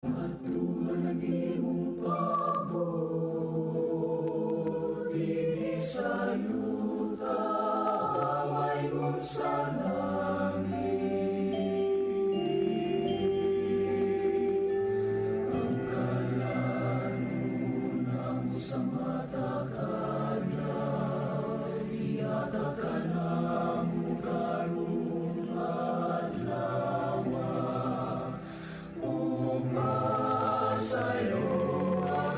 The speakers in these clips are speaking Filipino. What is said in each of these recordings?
Tuhan ang imong pagod, inisayuta, mayroon sa langit. Ang kalanon ang sa mata kanya, iyata ka na mo karong adlawa. Sa'yo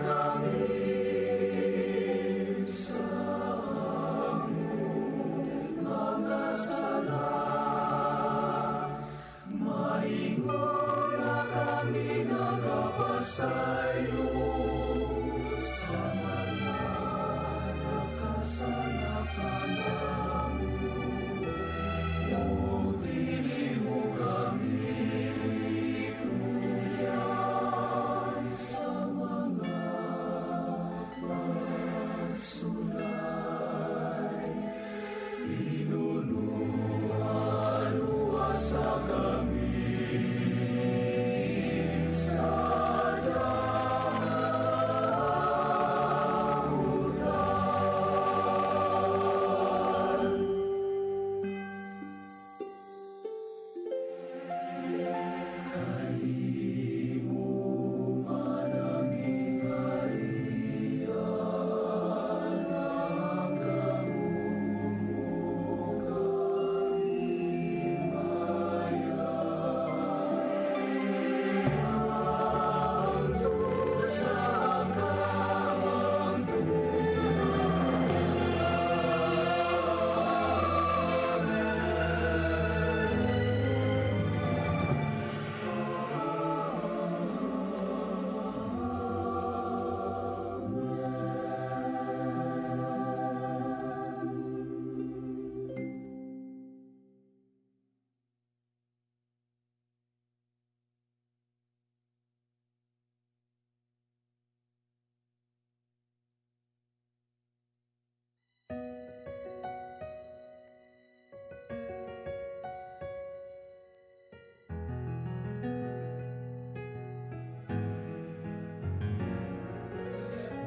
kami sa among mga sala, maingon na kami nagapasaylo sa mga nakasalakan namo. O dili mo kami sa kami sa damutan. Kay mo mananging harian ang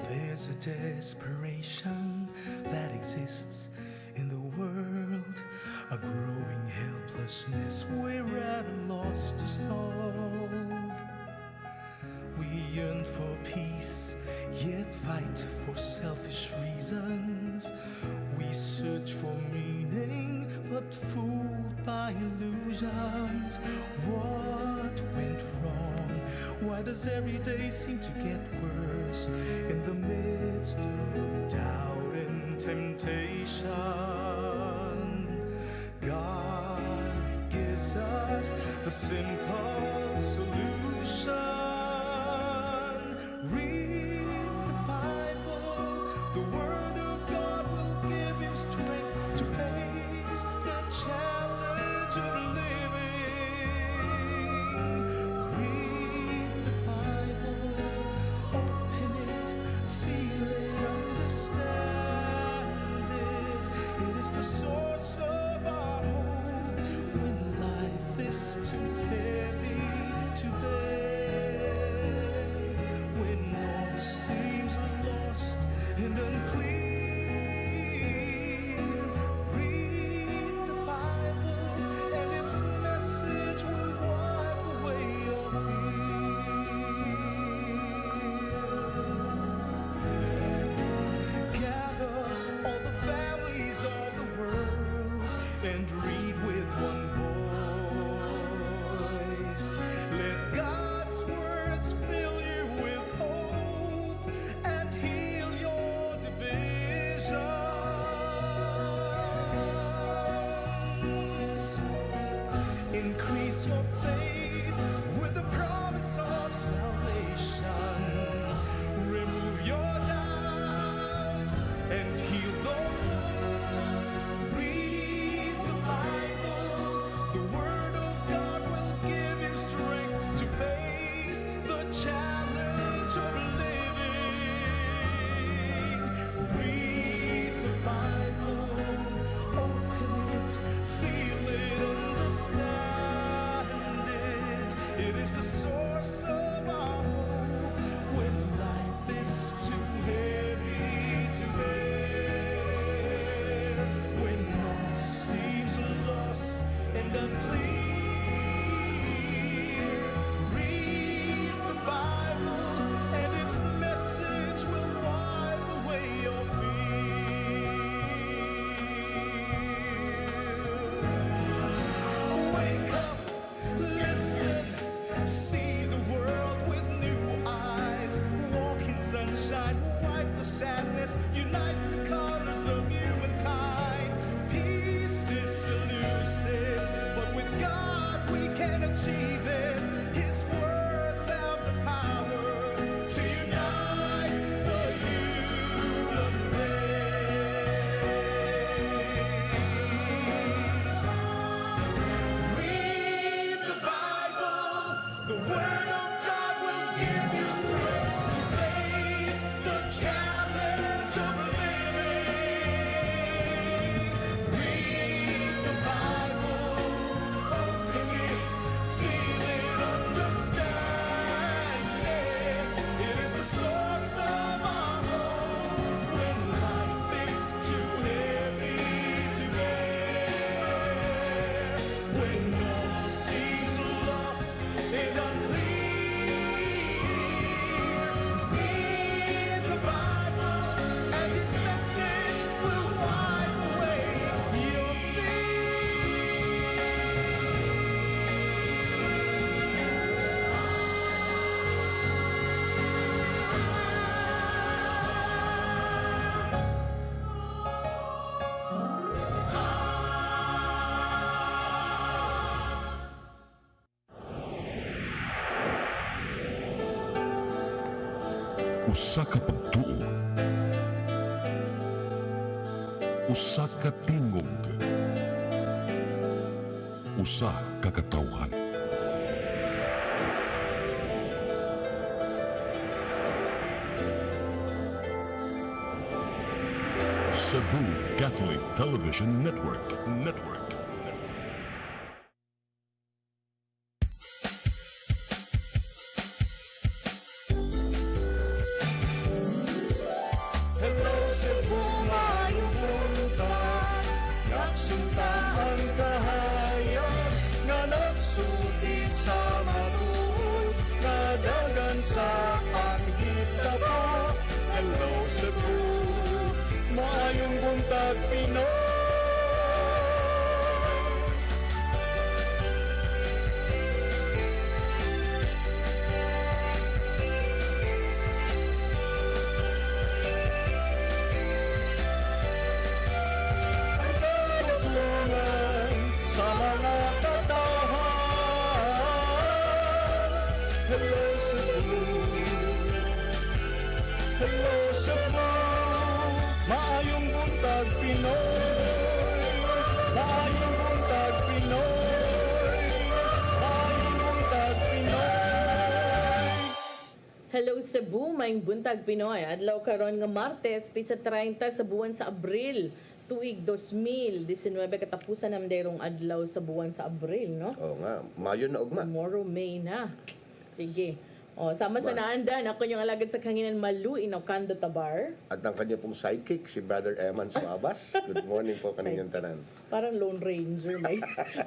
There's a desperation that exists in the world, a growing helplessness we're at a loss to solve. We yearn for peace, yet fight for selfish reasons. We search for meaning, but fooled by illusions. What went wrong? Why does every day seem to get worse? In the midst of doubt and temptation, God gives us the simple solution. Read the Bible, the Word of God will give you strength to face the challenge of living. Read the Bible, open it, feel it, understand it. It is the source of our hope when life is too heavy to bear, when all seems lost and unclear. Read the Bible and its message will wipe away your fear. Gather all the families of the world and read with one voice. Let God's words fill you with hope and heal your divisions. Increase your faith with the promise of salvation. Remove your doubts and heal the wounds. Read the Bible, the Word of God will give you strength to face the challenge of living. Read the Bible, open it, feel it, understand it. It is the source of our sadness, unite the colors of humankind. Peace is elusive, but with God we can achieve it. His words have the power to unite the human race. Read the Bible, the Word of God will give you strength to face the challenge of living. Read the Bible, open it, feel it, understand it. It is the source of our hope when life is too heavy to bear. When all seems lost and unclear, read the Bible and its message will wipe away your Usa ka pagtuo, usa ka tingog, usa ka katawhan. Cebu Catholic Television Network. Hello Cebu, maayong buntag. Nagsunta ang kahayan nga nagsutit sa matuod, nadagan sa anggit na pa. Hello Cebu, maayong buntag Pinoy. Pagtutulungan sa mga katawhan. Hello Cebu, hello Cebu, maayong buntag Pinoy, maayong buntag Pinoy, maayong buntag Pinoy. Hello Cebu, maayong buntag Pinoy. Adlaw karon nga Martes, pizza 30 sa buwan sa Abril. Tuig 2019 katapusan nam dayrong adlaw sa buwan sa Abril, no? Oo nga, Mayo na ugma. Tomorrow May na. Sige. O, sama sa naandan, ako yung alagad sa kanginan Malu, Inokando Tabar. At ang kanya pong sidekick, si Brother Emans Mabas. Good morning po kaninyong tanan. Parang Lone Ranger,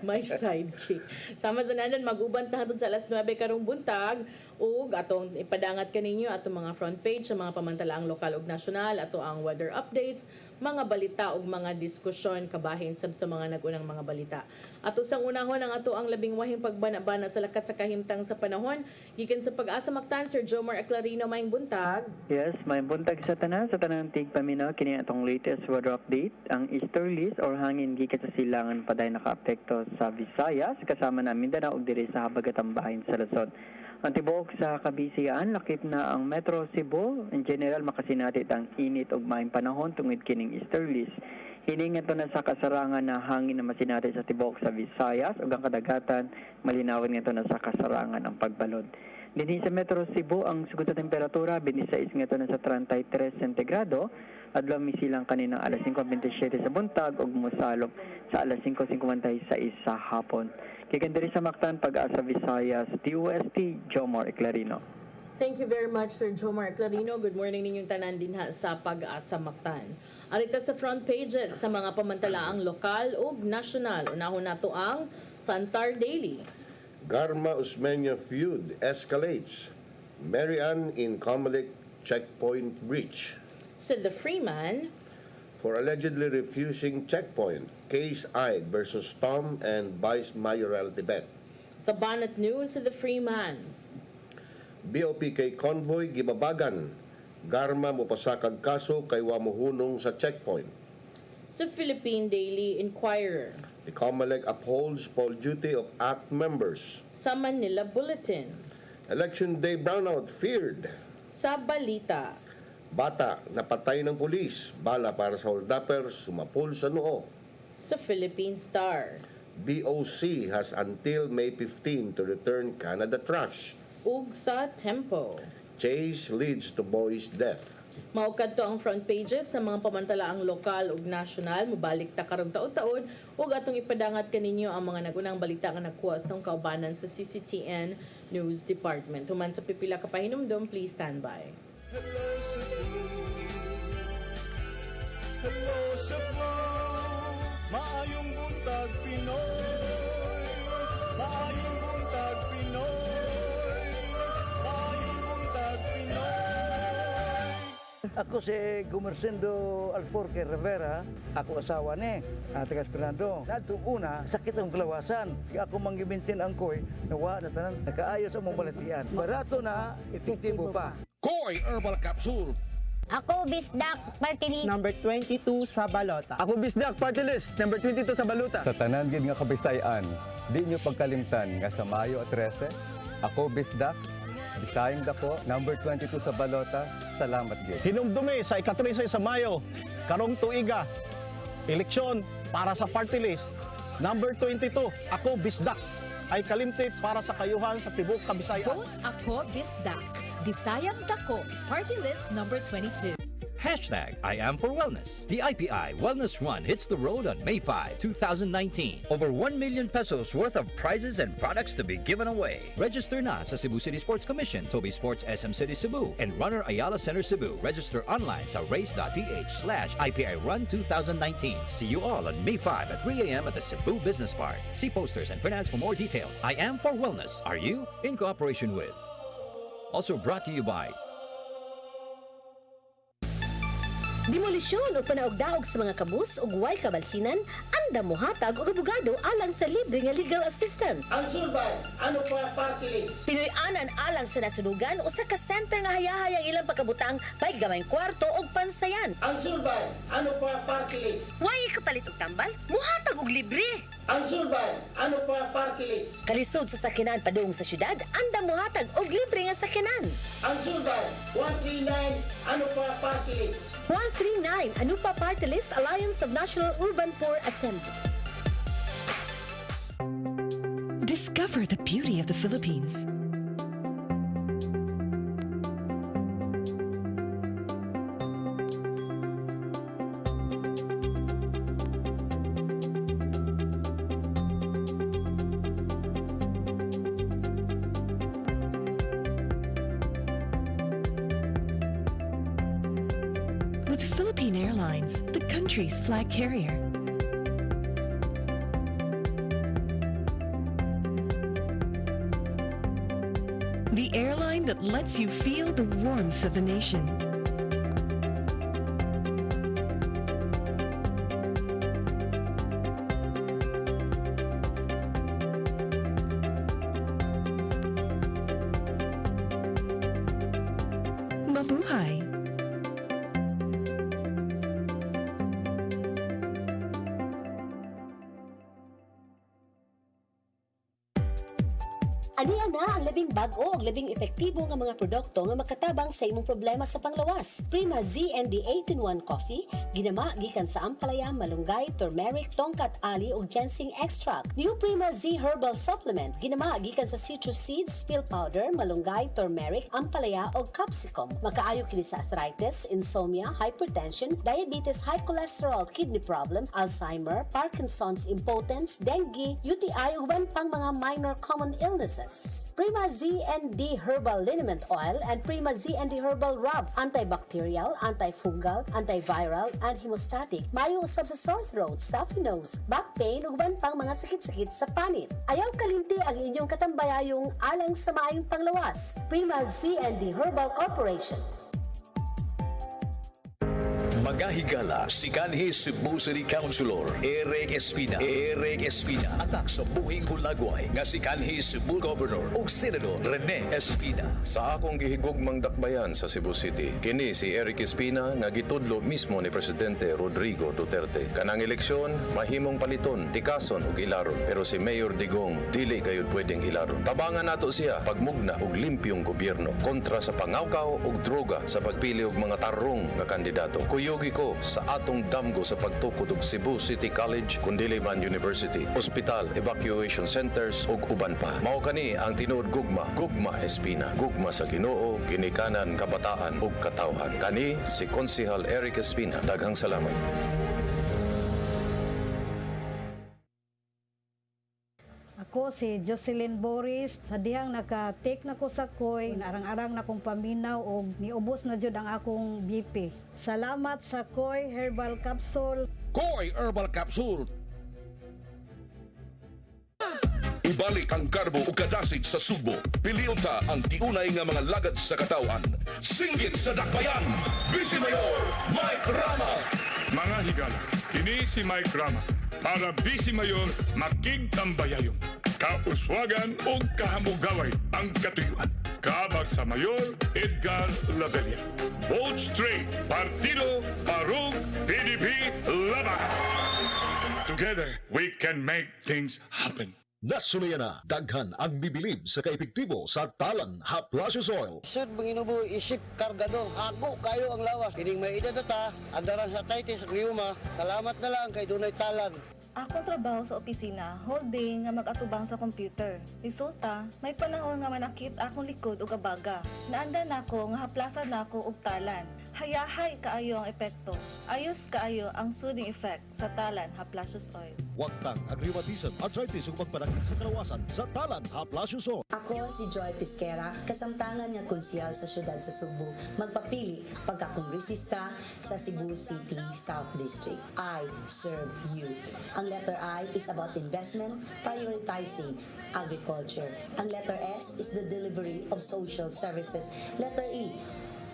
may sidekick. Sama sa naandan, mag-uban tahatod sa alas 9 karong buntag, ug atong ipadangat kaninyo atong mga front page sa mga pamantalaang lokal ug nasyonal, ato ang weather updates, mga balita ug mga diskusyon kabahin sab sa mga nagunang mga balita. Ato sang unahon ang ato ang labing wahing pagbana-bana sa lakat sa kahimtang sa panahon gikan sa Pag-asa Mactan, Sir Jomar Aclarino, maayong buntag. Yes, may buntag sa tanan tig paminaw kini atong latest weather update. Ang easterlies or hangin gikan sa silangan paday nakaapekto sa Visayas kasama na Mindanao ug diri sa habagatang bahin sa Luzon. Ang tibuok sa Kabisayaan, lakip na ang Metro Cebu. In general, makasinatit ang init ug maayong panahon tungod kining easterlies. Hiningan to na sa kasarangan na hangin na masinatit sa tibuok sa Visayas ug ang kadagatan malinawon nga to na sa kasarangan ang pagbalod. Dinhi sa Metro Cebu, ang sugod sa temperatura 26 nga to na sa 33 centigrado. Adlaw misilang kaninang alas 5:27 sa buntag ug mosalop sa alas 5:56 sa hapon. Kikan diri sa Mactan, Pag-asa Visayas, DOST, Jomar Eclarino. Thank you very much, Sir Jomar Clarino. Good morning ninyong tanan dinha sa Pag-asa Mactan. Arita sa front page sa mga pamantalaang lokal ug nasyonal. Unahon nato ang Sunstar Daily. Garma Usmeña feud escalates. Mary Ann in Comelec checkpoint breach. Said the Freeman. For allegedly refusing checkpoint, case eyed versus Tom and Vice Mayoral Tibet. Sa Banat News, said the Freeman. BOPK convoy gibabagan. Garma mo pasakag kaso kay wa mohunong sa checkpoint. Sa Philippine Daily Inquirer. The COMELEC upholds poll duty of ACT members. Sa Manila Bulletin. Election day brownout feared. Sa Balita. Bata napatay ng pulis. Bala para sa holdupper sumapul sa noo. Sa Philippine Star. BOC has until May 15 to return Canada trash. Ug sa Tempo. Chase leads to boy's death. Maukad to ang front pages sa mga pamantalaang lokal ug nasyonal, mubalik ta karong taon-taon ug atong ipadangat kaninyo ang mga nagunang balita nga nakuha sa kaubanan sa CCTN News Department. Human sa pipila ka pahinumdom, please stand by. Hello, Cebu. Hello, Cebu. Maayong buntag, Pinoy. Maayong buntag, Pinoy. Maayong buntag, Pinoy. Ako si Gumersindo Alforque Rivera, ako asawa ni taga Esperando. Nadto una, sakit ang kalawasan. Kaya ako manggibintin ang koy, nawa na tanan, nakaayos ang mong balatian. Barato na, epektibo pa. Koy Herbal Capsule. Ako, Bisdak Martini. Number 22 sa balota. Ako Bisdak Party List, number 22 sa baluta. Sa tanan gid nga kabisayan, di nyo pagkalimtan nga sa Mayo 13, ako Bisdak, Bisayang dako, number 22 sa balota. Salamat gid. Hinumdumi sa ika-13 sa Mayo, karong tuiga, eleksyon para sa party list. Number 22, ako Bisdak, ay kalimti para sa kayuhan sa Tibok Kabisayan. Vote Ako Bisdak. Bisayang Dako. Party list number 22. Hashtag I am for wellness. The IPI Wellness Run hits the road on May 5, 2019. Over 1 million pesos worth of prizes and products to be given away. Register na sa Cebu City Sports Commission, Toby Sports SM City Cebu, and Runner Ayala Center Cebu. Register online sa race.ph/IPI Run 2019. See you all on May 5 at 3 a.m. at the Cebu Business Park. See posters and printouts for more details. I am for wellness. Are you? In cooperation with. Also brought to you by Demolisyon o panaog-daog sa mga kabus ug way kabalhinan, anda mohatag og abogado alang sa libre nga legal assistance. Ang sulban, ano pa party list? Pinoy-anan alang sa nasunugan o sa ka-center nga hayahayang ilang pagkabutang bay gamayng kwarto og pansayan. Ang sulban, ano pa party list? Way kapalit og tambal, mohatag og libre. Ang sulban, ano pa party list? Kalisod sa sakinan padung sa syudad, anda mohatag og libre nga sakinan. Ang sulban, 139, ano pa party list? 139, Anupa Party List, Alliance of National Urban Poor Assembly. Discover the beauty of the Philippines. With Philippine Airlines, the country's flag carrier. The airline that lets you feel the warmth of the nation. Mabuhay! Aniya na ang labing bag-o ug labing epektibo nga mga produkto nga makatabang sa imong problema sa panglawas. Prima ZND 8-in-1 Coffee, ginama gikan sa ampalaya, malunggay, turmeric, tongkat ali ug ginseng extract. New Prima Z Herbal Supplement, ginama gikan sa citrus seeds, peel powder, malunggay, turmeric, ampalaya ug capsicum. Makaayo kini sa arthritis, insomnia, hypertension, diabetes, high cholesterol, kidney problem, Alzheimer, Parkinson's, impotence, dengue, UTI ug uban pang mga minor common illnesses. Prima ZND Herbal Liniment Oil and Prima ZND Herbal Rub, antibacterial, antifungal, antiviral, and hemostatic. Mayo usab sa sore throat, stuffy nose, back pain ug uban pang mga sakit-sakit sa panit. Ayaw kalimti ang inyong katambayayong alang sa maayong panglawas. Prima ZND Herbal Corporation. Mga higala, si kanhi Cebu City Councilor Eric Espina. Anak sa buhing hulagway nga si kanhi Cebu Governor ug Senador Rene Espina. Sa akong gihigugmang dakbayan sa Cebu City, kini si Eric Espina nga gitudlo mismo ni Presidente Rodrigo Duterte. Kanang eleksyon, mahimong paliton, tikason ug ilaron. Pero si Mayor Digong, dili gayud pwedeng ilaron. Tabangan nato siya pagmugna og limpyong gobyerno kontra sa pangawkaw ug droga sa pagpili og mga tarong nga kandidato. Kuyugi ko sa atong damgo sa pagtukod og Cebu City College, Kundiliman University, Hospital, Evacuation Centers ug uban pa. Mao kani ang tinuod gugma Espina. Gugma sa Ginoo, ginikanan, kabataan ug katawhan. Kani si Konsehal Eric Espina. Daghang salamat. Ako si Jocelyn Boris, sa dihang naka-take na ko sa koy, narang-arang na kong paminaw o niubos na jud ang akong BP. Salamat sa koy herbal capsule. Koy Herbal Capsule. Ibalik ang karbo o kadasit sa subo. Piliyon ta ang tiunay nga mga lagat sa katawan. Singgit sa dakbayan, Vice Mayor Mike Rama. Mga higala, kini si Mike Rama para Vice Mayor makigtambayayon. Kauswagan o kahamugaway ang katuyuan. Kabag sa Mayor Edgar Labella. Vote straight, Partido Parug PDP Laban. Together, we can make things happen. Nasunayan na, daghan ang bibilib sa kaepektibo sa talan Haplasius Oil. Sud manginubo isip kargador, ako kayo ang lawas. Kining may edad ta, andaran sa titis, riuma. Salamat na lang kay dunay talan. Akong trabaho sa opisina, whole day nga mag-atubang sa computer. Resulta, may panahon nga manakit akong likod ug abaga. Naandan nako nga haplasan nako og talan. Hayahay kaayo ang epekto. Ayos kaayo ang soothing effect sa talan Haplasius Oil. Wagtang ang rheumatism, arthritis ug pagpanakit sa kalawasan sa talan Haplasius Oil. Ako si Joy Pisquera, kasamtangan nga konsyal sa syudad sa Cebu, magpapili pagkakongresista sa Cebu City South District. I serve you. Ang letter I is about investment, prioritizing agriculture. Ang letter S is the delivery of social services. Letter E,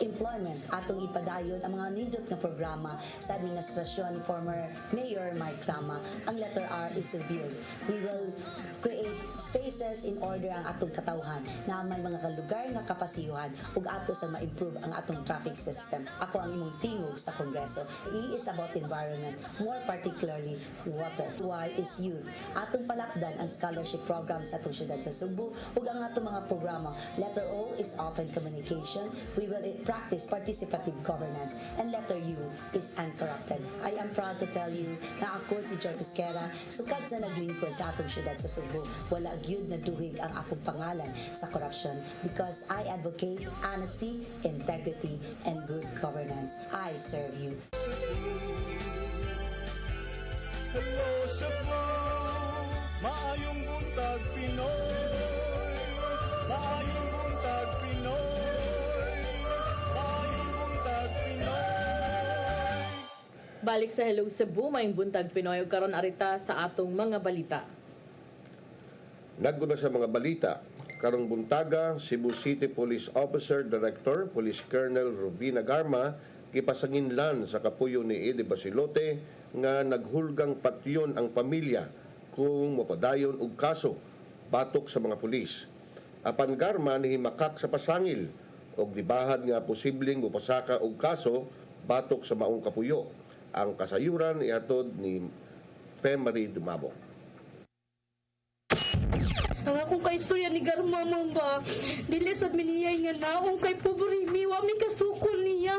employment, atong ipadayon ang mga nindot nga programa sa administrasyon ni former Mayor Mike Rama. Ang letter R is revealed. We will create spaces in order ang atong katawhan na may mga kalugar nga kapasiyuhan ug ato sa ma-improve ang atong traffic system. Ako ang imong tingog sa Kongreso. E is about environment, more particularly water. Y is youth. Atong palakdan ang scholarship program sa atong syudad sa Cebu ug ang atong mga programa. Letter O is open communication. We will practice participative governance. And letter U is uncorrupted. I am proud to tell you na ako si Joy Pisquera, sukad sa naglingkod sa atong syudad sa Cebu. Wala gyud na duhig ang akong pangalan sa korupsyon because I advocate honesty, integrity, and good governance. I serve you. Hello Cebu, maayong buntag Pinoy, maayong buntag Pinoy. Balik sa Hello Cebu, may buntag Pinoy ug karon arita sa atong mga balita. Naguna sa mga balita, karong buntaga, Cebu City Police Officer Director, Police Colonel Rovina Garma, gipasanginlan sa kapuyo ni Ede Basilote nga naghulgang patyon ang pamilya kung mapadayon og kaso batok sa mga pulis. Apan Garma nihimakak sa pasangil og dibahad nga posibleng mupasaka og kaso batok sa maong kapuyo. Ang kasayuran ihatod ni Femari Dumabo. Ang akong kaistorya ni Garma, mamba, dili sa miniyay nga naong kay Poborimi, wa mi kasukol niya.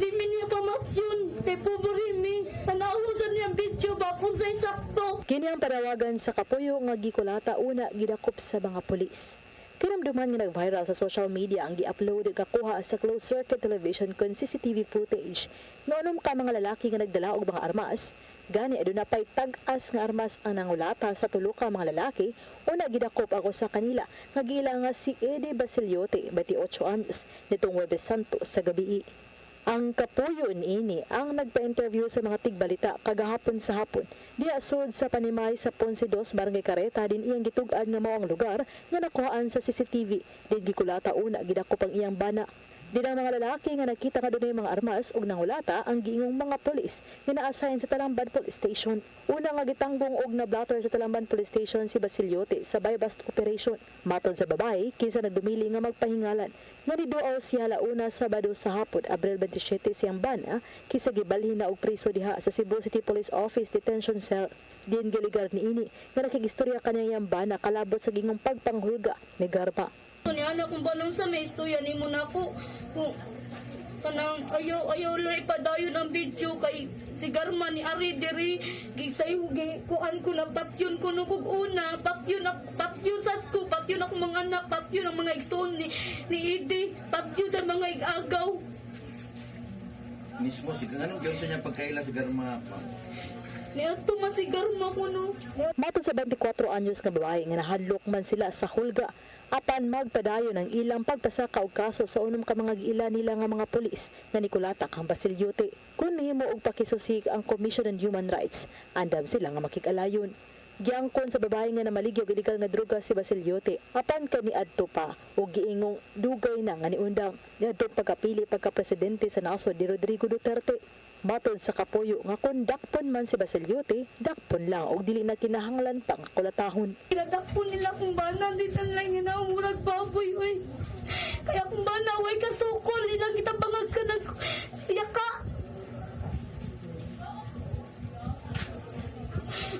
Di mi niya pamatyon kay Poborimi. Nanausan niya video ba kung sa'y sakto. Kini ang parawagan sa kapuyo nga gikulata una gidakop sa mga pulis. Kinamduman nga nag-viral sa social media ang gi-upload ug kakuha sa closed circuit television kon CCTV footage. Noon ka mga lalaki nga nagdala og mga armas, gani aduna pay tag-as nga armas ang nangulata sa tulo ka mga lalaki una gidakop ako sa kanila nga giila nga si Ede Basiliote, 28 anyos, nitong Huwebes Santo sa gabi. Ang kapuyo niini ang nagpa-interview sa mga tigbalita kagahapon sa hapon. Diha sud sa Panimay sa Ponce 2 Barangay Careta din iyang gitug-an nga mao ang lugar nga nakuhaan sa CCTV. Din gikulata una gidakop ang iyang bana. Din ang mga lalaki nga nakita nga dunay mga armas ug nangulata ang giingong mga pulis nga na-assign sa Talamban Police Station. Una nga gitanggong og na-blatter sa Talamban Police Station si Basiliote sa buy-bust operation. Matod sa babae, kinsa nagdumili nga magpahingalan. Nga niduol siya launa Sabado sa hapon, Abril 27 siyang bana, kisa gibalhin na og priso diha sa Cebu City Police Office Detention Cell. Diin giligar ni ini nga nakigistorya kaniyang bana kalabot sa gingong pagpanghulga ni Garma. Ni anak kung banong sa may istorya ni mo na ko kung kanang ayaw lang ipadayon ang video kay si Garma ni Ari diri gisayo kuan ko na patyon ko no kog una patyon sad ko patyon ako mga anak patyon ang mga igsoon ni Idi patyon sa mga igagaw Mismo si anong gawin niya pagkaila si Garma? Ni ato masigar mo ko no. Matod sa 24 anyos nga babae nga nahadlok man sila sa hulga apan magpadayon ang ilang pagpasaka og kaso sa unom ka mga giila nila nga mga pulis nga nikulatak ang Basiliote. Kung nihimo og pakisusig ang Commission on Human Rights, andam sila nga makikalayon. Giangkon sa babae nga namaligya og illegal nga droga si Basiliote apan kaniadto pa og giingong dugay na nga niundang niadto pagkapili pagka-presidente sa nasod ni Rodrigo Duterte. Matod sa kapuyo nga kung dakpon man si Basiliote, dakpon lang og dili na kinahanglan pang kulatahon. Kinadakpon nila kung bana dito lang nga naumurag baboy oy. Kaya kung bana way kasukol ilang kita pangagkanag yaka.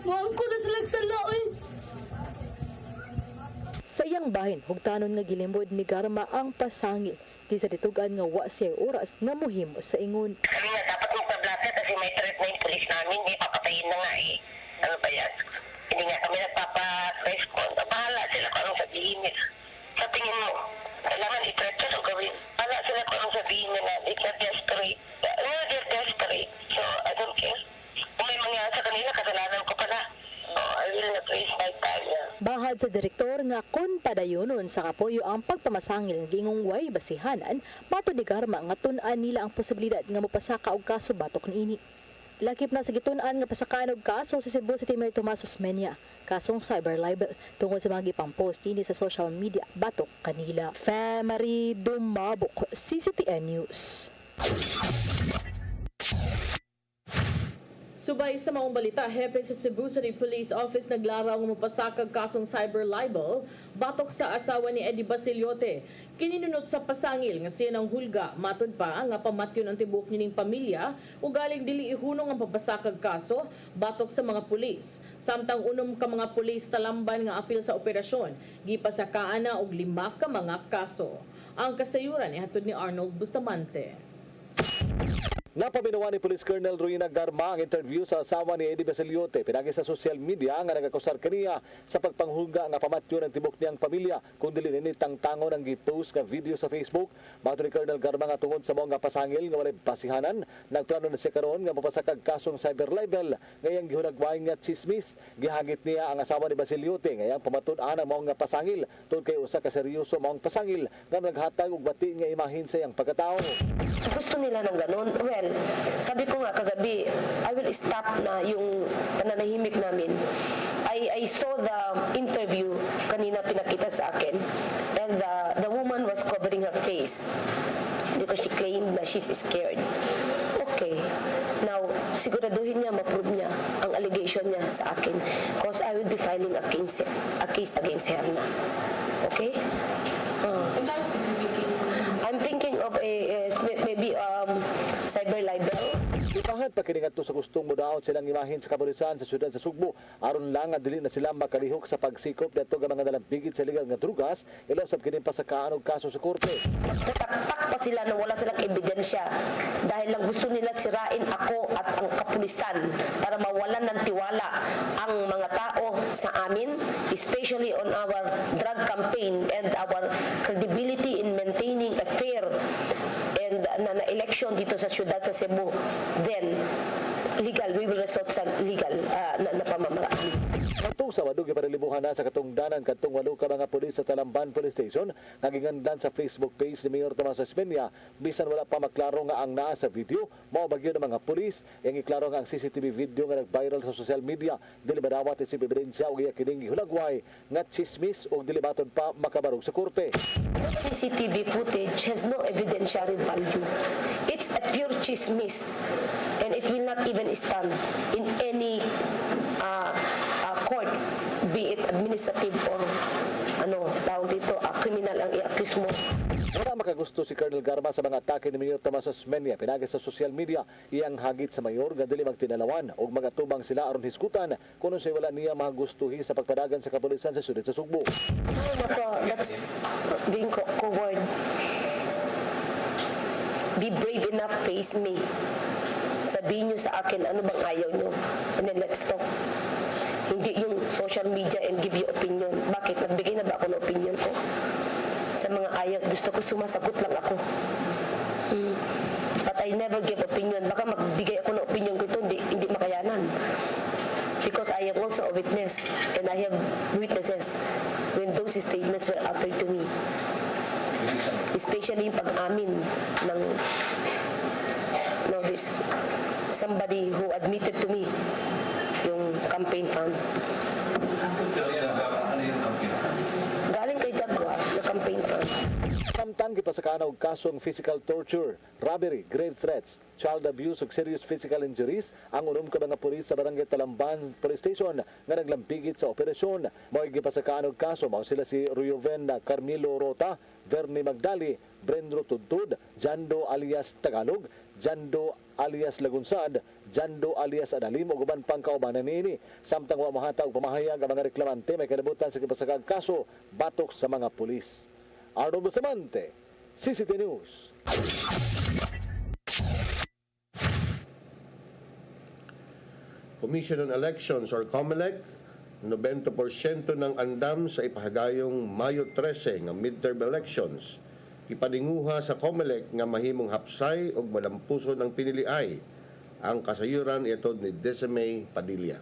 Muangko na sila sala oy. Sa iyang bahin, hugtanon nga gilimbod ni Garma ang pasangil. Kisa ditugan nga wa siya oras nga mohimo sa ingon. Kami nga dapat magpablatter kasi may threat na yung police namin, may papatayin na nga eh. Ano ba yan? Hindi nga kami nagpapa-respond. Bahala sila kung anong sabihin nila. Sa tingin mo, kailangan i-threat yan o gawin. Bahala sila kung anong sabihin nila. It's not desperate. They're desperate. So, I don't care. Kung may mangyari sa kanila, kasalanan ko pala. I will not waste my time. Bahad sa direktor nga kun padayonon sa kapuyo ang pagpamasangil ng gingong way basihanan, matod ni Garma nga tun-an nila ang posibilidad nga mopasaka og kaso batok niini. Lakip na sa gitun-an nga pasakaan og kaso sa Cebu City Mayor Tomas Osmeña, kasong cyber libel tungod sa mga gipang post ini sa social media batok kanila. Famary Dumabok, CCTN News. Subay sa maong balita, hepe sa Cebu City Police Office naglaraw ng mapasakag kasong cyber libel batok sa asawa ni Eddie Basiliote. Kininunot sa pasangil nga siya ng hulga, matod pa nga pamatyon ang tibok nining pamilya o galing dili ihunong ang papasakag kaso batok sa mga pulis. Samtang unom ka mga pulis talamban nga apil sa operasyon, gipasakaan na og 5 ka mga kaso. Ang kasayuran ay hatod ni Arnold Bustamante. Napabinawa ni Police Colonel Ruina Garma ang interview sa asawa ni Eddie Basiliote pinagi sa social media nga nagakusar kaniya sa pagpanghulga nga pamatyo ng tibok niyang pamilya kung dili ni tangtangon ang gipost nga video sa Facebook. Bato ni Colonel Garma nga tungod sa mga pasangil nga walay basihanan, nagplano na siya karon nga mapasakag kasong cyber libel ngayang gihunagwaing nga chismis. Gihagit niya ang asawa ni Basiliote ngayang pamatud-an ang mga pasangil tungod kay usa ka seryoso mga pasangil nga naghatag og bati nga imahin sa iyang pagkatao. Gusto nila ng ganun. Well, sabi ko nga kagabi, I will stop na yung pananahimik namin. I saw the interview kanina pinakita sa akin, and the woman was covering her face because she claimed that she's scared. Okay. Now, siguraduhin niya, ma-prove niya ang allegation niya sa akin because I will be filing a case against her na. Okay? Specific case? I'm thinking of maybe cyber libel. Ipahad pa kini ngadto sa gustong modaot silang imahin sa kapulisan sa siyudad sa Cebu aron lang nga dili na sila makalihok sa pagsikop dadto nga mga dalampigit sa illegal nga drugas ilosab kini pasakaan og kaso sa korte. Tatakpak pa sila na wala silang ebidensya dahil lang gusto nila sirain ako at ang kapulisan para mawalan ng tiwala ang mga tao sa amin, especially on our drug campaign and our credibility in maintaining a fair and na election dito sa siyudad sa Cebu. Then legal, we will resort sa legal na pamamaraan. Matong sa Sabado gipanilibuhan na sa katungdanan kadtong 8 ka mga pulis sa Talamban Police Station nga gingandan sa Facebook page ni Mayor Tomas Osmeña bisan wala pa maklaro nga ang naa sa video mao bagyo ng mga pulis yang iklaro nga ang CCTV video nga nag-viral sa social media dili madawat isip ebidensya ug iya kining gihulagway nga chismis ug dili baton pa makabarog sa korte. CCTV footage has no evidentiary value. It's a pure chismis and it will not even stand in any court, be it administrative or tawag dito, criminal ang i-accuse mo. Wala makagusto si Colonel Garma sa mga atake ni Mayor Tomas Osmeña pinagi sa social media iyang hagit sa mayor nga dili magtinalawan ug magatubang sila aron hiskutan kuno say wala niya magustuhi sa pagpadagan sa kapulisan sa siyudad sa Cebu. That's being coward. Be brave enough, face me. Sabihin nyo sa akin ano bang ayaw nyo and then let's talk. Hindi yung social media and give you opinion. Bakit? Nagbigay na ba ako ng opinion ko? Sa mga ayaw, gusto ko sumasagot lang ako. But I never give opinion. Baka magbigay ako ng opinion ko ito, hindi makayanan. Because I am also a witness and I have witnesses when those statements were uttered to me. Especially yung pag-amin ng there's somebody who admitted to me yung campaign fund. Galing kay Jaguar na campaign fund. Samtang gipasakana og kasong physical torture, robbery, grave threats, child abuse ug serious physical injuries ang unom ka mga pulis sa barangay Talamban Police Station nga naglampigit sa operasyon. Mao gipasakana og kaso mao sila si Ruyoven Carmilo Rota, Verni Magdali, Brenro Tudtud, Jando alias Tagalog, Jando alias Lagunsad, Jando alias Adalim ug uban pang kaubanan niini. Samtang wa mahatag og pamahayag ang mga reklamante may kalibutan sa gipasakag kaso batok sa mga pulis. Arnold Bustamante, CCT News. Commission on Elections or COMELEC, 90% ng andam sa ipahagayong Mayo 13 nga midterm elections. Ipaninguha sa COMELEC nga mahimong hapsay o malampuso ng piniliay. Ang kasayuran ito ni Desiree Padilla.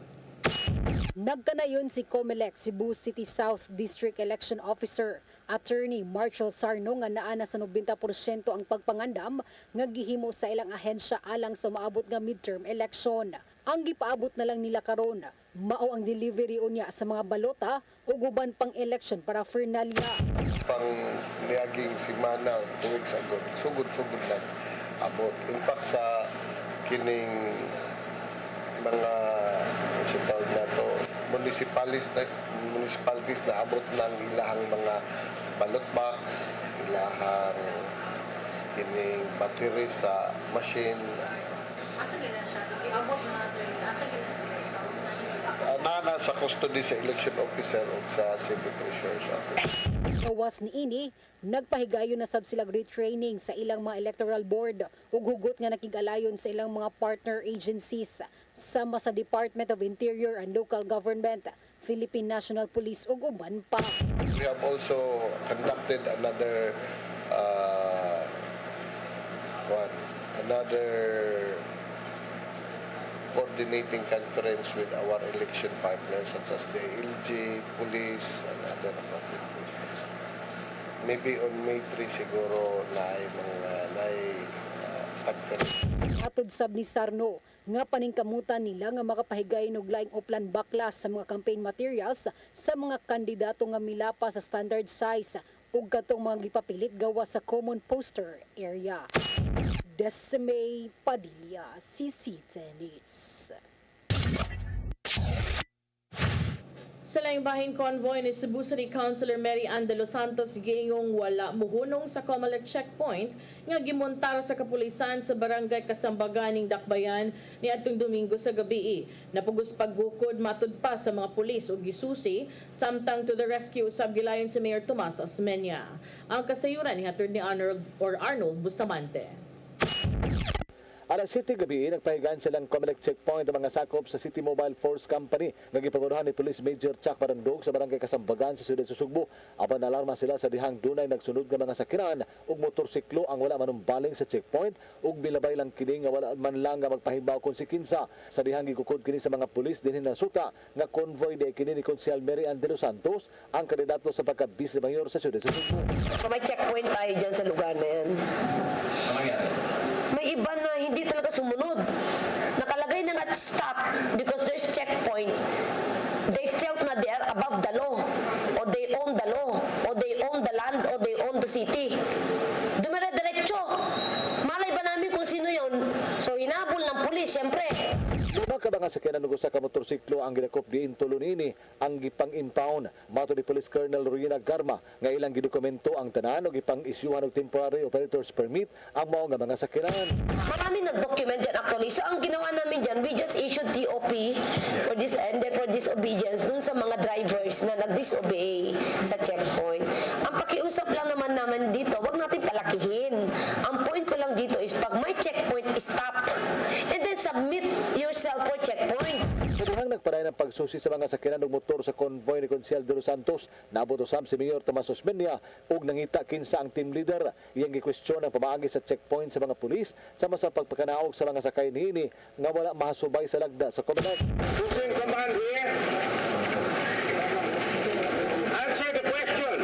Nagkanayon si COMELEC Cebu City South District Election Officer Attorney Marshall Sarno nga naa na sa 90% ang pagpangandam nga gihimo sa ilang ahensya alang sa maabot nga midterm election. Ang gipaabot na lang nila karon mao ang delivery unya sa mga balota ug uban pang election paraphernalia. Pang niaging semana, 2 weeks ago, sugod-sugod lang abot. In fact, sa kining mga tawag na to, municipalities na abot ng ilahang mga ballot box, ilahang kining battery sa machine. Asa gina siya? Abot na asa gina siya? Nana sa custody sa election officer o sa civil treasurer's office. Gawas ni ini, nagpahigayon na sab sila retraining sa ilang mga electoral board ug hugot nga nakigalayon sa ilang mga partner agencies sama sa Department of Interior and Local Government, Philippine National Police ug uban pa. We have also conducted another coordinating conference with our election partners such as the LG, police, and other authorities. Maybe on May 3 siguro na conference. Atod sab ni Sarno nga paningkamutan nila nga makapahigay og laing uplan baklas sa mga campaign materials sa mga kandidato nga milapa sa standard size ug katong mga gipapilit gawa sa common poster area. Desiree Padilla, CCT News. Sa laing bahing convoy ni Cebu City Councilor Mary Ann de los Santos giingong wala muhunong sa COMELEC checkpoint nga gimontar sa kapulisan sa barangay Kasambagan ning Dakbayan ni adtong Domingo sa gabi. Napugos paghukod matud pa sa mga pulis ug gisusi samtang to the rescue usab gilayon si Mayor Tomas Osmeña. Ang kasayuran ni hatod ni Arnold Bustamante. Alas 7 gabi, nagpahigaan silang Comelec checkpoint ang mga sakop sa City Mobile Force Company nga gipangunahan ni Police Major Chuck Barandog sa barangay Kasambagan sa siyudad sa Cebu. Apan alarma sila sa dihang dunay nagsunod nga mga sakinan ug motorsiklo ang wala manumbaling sa checkpoint ug bilabay lang kini nga wala man lang nga magpahibaw konsekensa. Sa dihang gikukod kini sa mga pulis dinhi nasuta nga convoy di kini ni Konsehal Mary Ann de los Santos, ang kandidato sa pagka-vice mayor sa siyudad sa Cebu. So may checkpoint tayo dyan sa lugar na yan. May iba na hindi talaga sumunod. Nakalagay na nga stop because there's checkpoint. They felt na they are above the law or they own the law or they own the land or they own the city. Dumire-diretso. Malay ba namin kung sino yon? So hinabol ng pulis, siyempre. Lima ka mga sakyanan ng usa ka motorsiklo ang ginakop diin Tulunini ang gipang-impound. Mato ni Police Colonel Rowena Garma nga ilang gidokumento ang tanan o gipang-isyuhan og temporary operator's permit ang mao nga mga sakyanan. Marami nag-document dyan actually. So ang ginawa namin dyan, we just issued TOP for this and for disobedience dun sa mga drivers na nag-disobey sa checkpoint. Ang pakiusap lang naman dito, wag natin palakihin. Ang point ko lang dito is pag may checkpoint, stop. And then submit yourself for checkpoint. Kadihang nagparay ng pagsusi sa mga sakyanan ng motor sa convoy ni Konsehal de los Santos, naabot usab si Mayor Tomas Osmeña ug nangita kinsa ang team leader. Iyang gikwestiyon ang pamaagi sa checkpoint sa mga pulis sama sa pagpakanaog sa mga sakay niini nga wala mahasubay sa lagda sa Comelec. Using command here. Answer the question.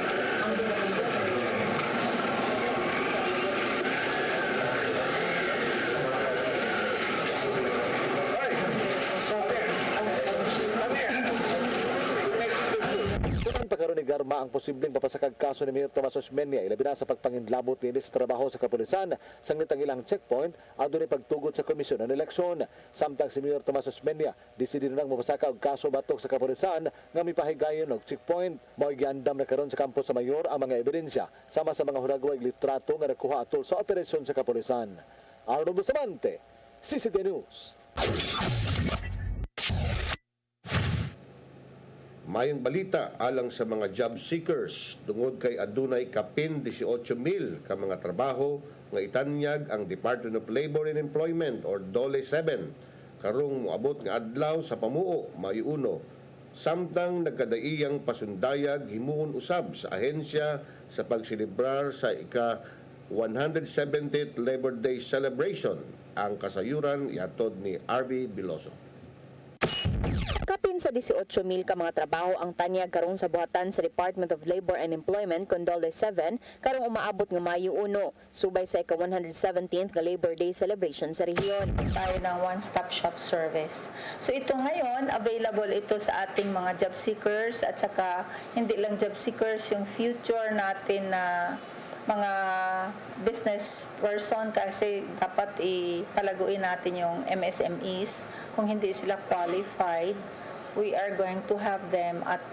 Pagkaroon ni Garma ang posibleng papasakag kaso ni Mayor Tomas Osmeña ilabi na sa pagpangindlabot ni sa trabaho sa kapulisan sang nitang ilang checkpoint adunay pagtugod sa komisyon ng eleksyon. Samtang si Mayor Tomas Osmeña desidido nang mapasaka og kaso batok sa kapulisan nga mipahigayon og checkpoint. Mao'y giandam na karon sa kampo sa mayor ang mga ebidensya sama sa mga huragway litrato nga nakuha atol sa operasyon sa kapulisan. Arnold Bustamante, CCT News. Mayang balita alang sa mga job seekers tungod kay adunay kapin 18,000 ka mga trabaho nga itanyag ang Department of Labor and Employment or DOLE 7 karong moabot nga adlaw sa pamuo Mayo 1. Samtang nagkadaiyang pasundayag himuon usab sa ahensya sa pagselebrar sa ika 170th Labor Day celebration ang kasayuran ihatod ni RV Biloso. Kapin sa 18,000 ka mga trabaho ang tanyag karong sa buhatan sa Department of Labor and Employment kon DOLE 7 karong umaabot nga Mayo 1 subay sa ika 117th nga Labor Day celebration sa rehiyon. Tayo ng one-stop shop service. So ito ngayon available ito sa ating mga job seekers at saka hindi lang job seekers, yung future natin na mga business person kasi dapat ipalaguin natin yung MSMEs. Kung hindi sila qualified, we are going to have them at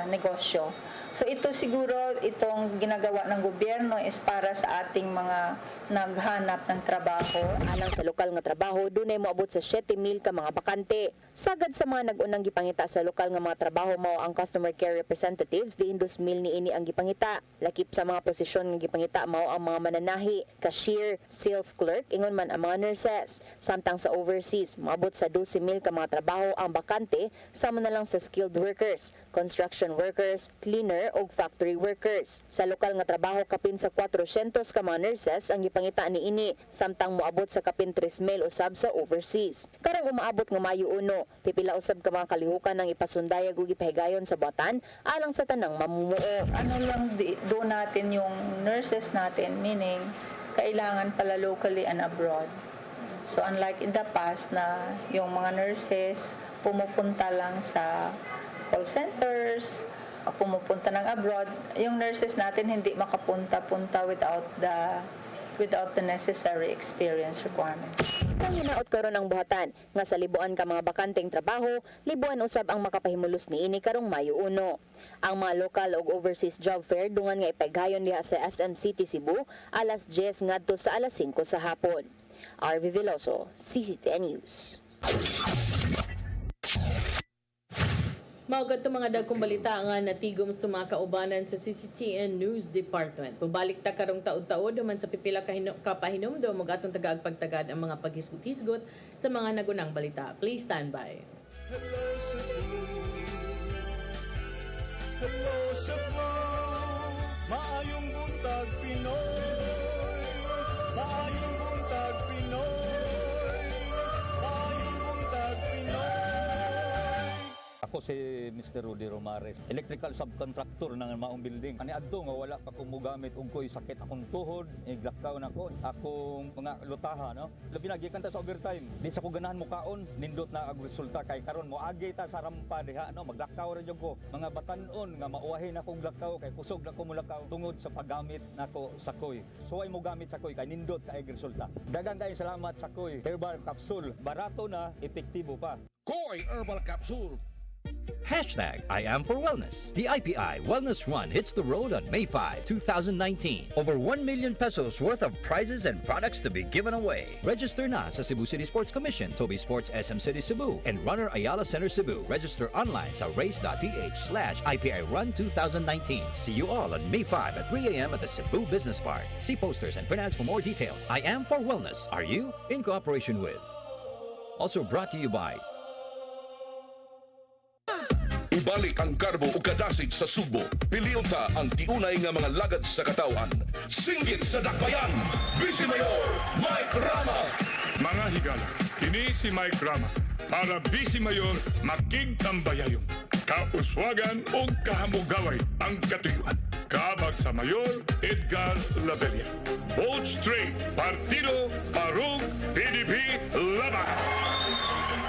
negosyo. So ito siguro, itong ginagawa ng gobyerno is para sa ating mga naghanap ng trabaho. Alang sa lokal nga trabaho, dunay moabot sa 7,000 ka mga bakante. Sagad sa mga nag-unang gipangita sa lokal nga mga trabaho mao ang customer care representatives diin 2,000 niini ang gipangita. Lakip sa mga posisyon nga gipangita mao ang mga mananahi, cashier, sales clerk, ingon man ang mga nurses. Samtang sa overseas, moabot sa 12,000 ka mga trabaho ang bakante sama na lang sa skilled workers, construction workers, cleaner o factory workers. Sa lokal nga trabaho kapin sa 400 ka mga nurses ang gipangita niini, samtang moabot sa kapin 3,000 usab sa overseas. Karong umaabot nga Mayo 1, pipila usab ka mga kalihukan ang ipasundayag ug ipahigayon sa buhatan alang sa tanang mamumuo. Ano lang do natin yung nurses natin, meaning kailangan pala locally and abroad. So unlike in the past na yung mga nurses pumupunta lang sa call centers, pumupunta ng abroad, yung nurses natin hindi makapunta-punta without the necessary experience requirement. Nang hinaot karon ang buhatan nga sa libuan ka mga bakanteng trabaho, libuan usab ang makapahimulos niini karong Mayo 1. Ang mga local ug overseas job fair dungan nga ipaghayon diha sa SM City Cebu alas 10 ngadto sa alas 5 sa hapon. RV Veloso, CCT News. Maugad to mga dagkong balita nga natigom sa mga kaubanan sa CCTN News Department. Pabalik ta karong taod-taod duman sa pipila kapahinumdum ug atong tagaagpagtagad ang mga paghisgot-hisgot sa mga nagunang balita. Please stand by. Hello Cebu, maayong buntag Pinoy, maayong buntag Pinoy, maayong buntag Pinoy. Ako si Mr. Rudy Romares, electrical subcontractor ng maong building. Ani adto nga wala pa ko mogamit og ko'y sakit akong tuhod, iglakaw na ko, akong mga lutaha, no? Labi na gikan ta sa overtime. Di sa ko ganahan mo kaon, nindot na ang resulta kay karon mo agi ta sa rampa diha, no? Maglakaw ra jud ko. Mga batan-on nga mauwahin akong lakaw kay kusog na ko mulakaw tungod sa paggamit nako sa koy. So ay mo gamit sa koy kay nindot kay resulta. Daghang kay salamat sa koy herbal capsule. Barato na, epektibo pa. Koy Herbal Capsule. Hashtag I am for wellness. The IPI Wellness Run hits the road on May 5, 2019. Over 1 million pesos worth of prizes and products to be given away. Register na sa Cebu City Sports Commission, Toby Sports SM City Cebu, and Runner Ayala Center Cebu. Register online sa race.ph/IPI Run 2019. See you all on May 5 at 3 a.m. at the Cebu Business Park. See posters and prinouts for more details. I am for wellness. Are you? In cooperation with. Also brought to you by Ibalik ang karbo ug kadasit sa Subo. Piliyon ta ang tiunay nga mga lagad sa katawan. Singgit sa dakbayan. Vice Mayor Mike Rama. Mga higala, kini si Mike Rama para Vice Mayor makigtambayayon. Kauswagan o kahamugaway ang katuyuan. Kabag sa Mayor Edgar Lavella. Vote straight. Partido Parug PDP Laban.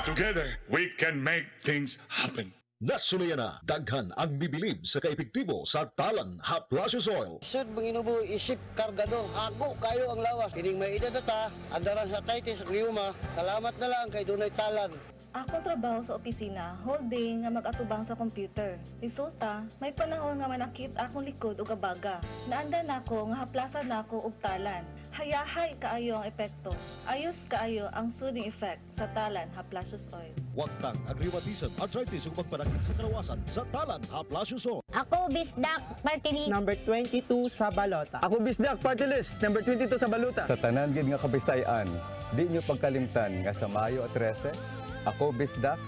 Together, we can make things happen. Nasunayan na, daghan ang bibilib sa kaepektibo sa talan Haplasius Oil. Sud manginubo isip kargado, hago kayo ang lawas. Kining may edad ta, andaran sa taytis ug liuma. Salamat na lang kay dunay talan. Akong trabaho sa opisina, whole day nga mag-atubang sa computer. Resulta, may panahon nga manakit akong likod o kabaga. Naanda nako nga haplasan nako og talan. Hayahay kaayo ang epekto. Ayos kaayo ang soothing effect sa talan Haplasius Oil. Wagtang ang rheumatism, arthritis ug magpanakit sa kalawasan sa talan Haplasius Oil. Ako, Bisdak, party list. Number 22 sa balota. Ako Bisdak, party list. Number 22 sa baluta. Sa tanan gid nga kabisayan, di nyo pagkalimtan nga sa Mayo 13, ako Bisdak,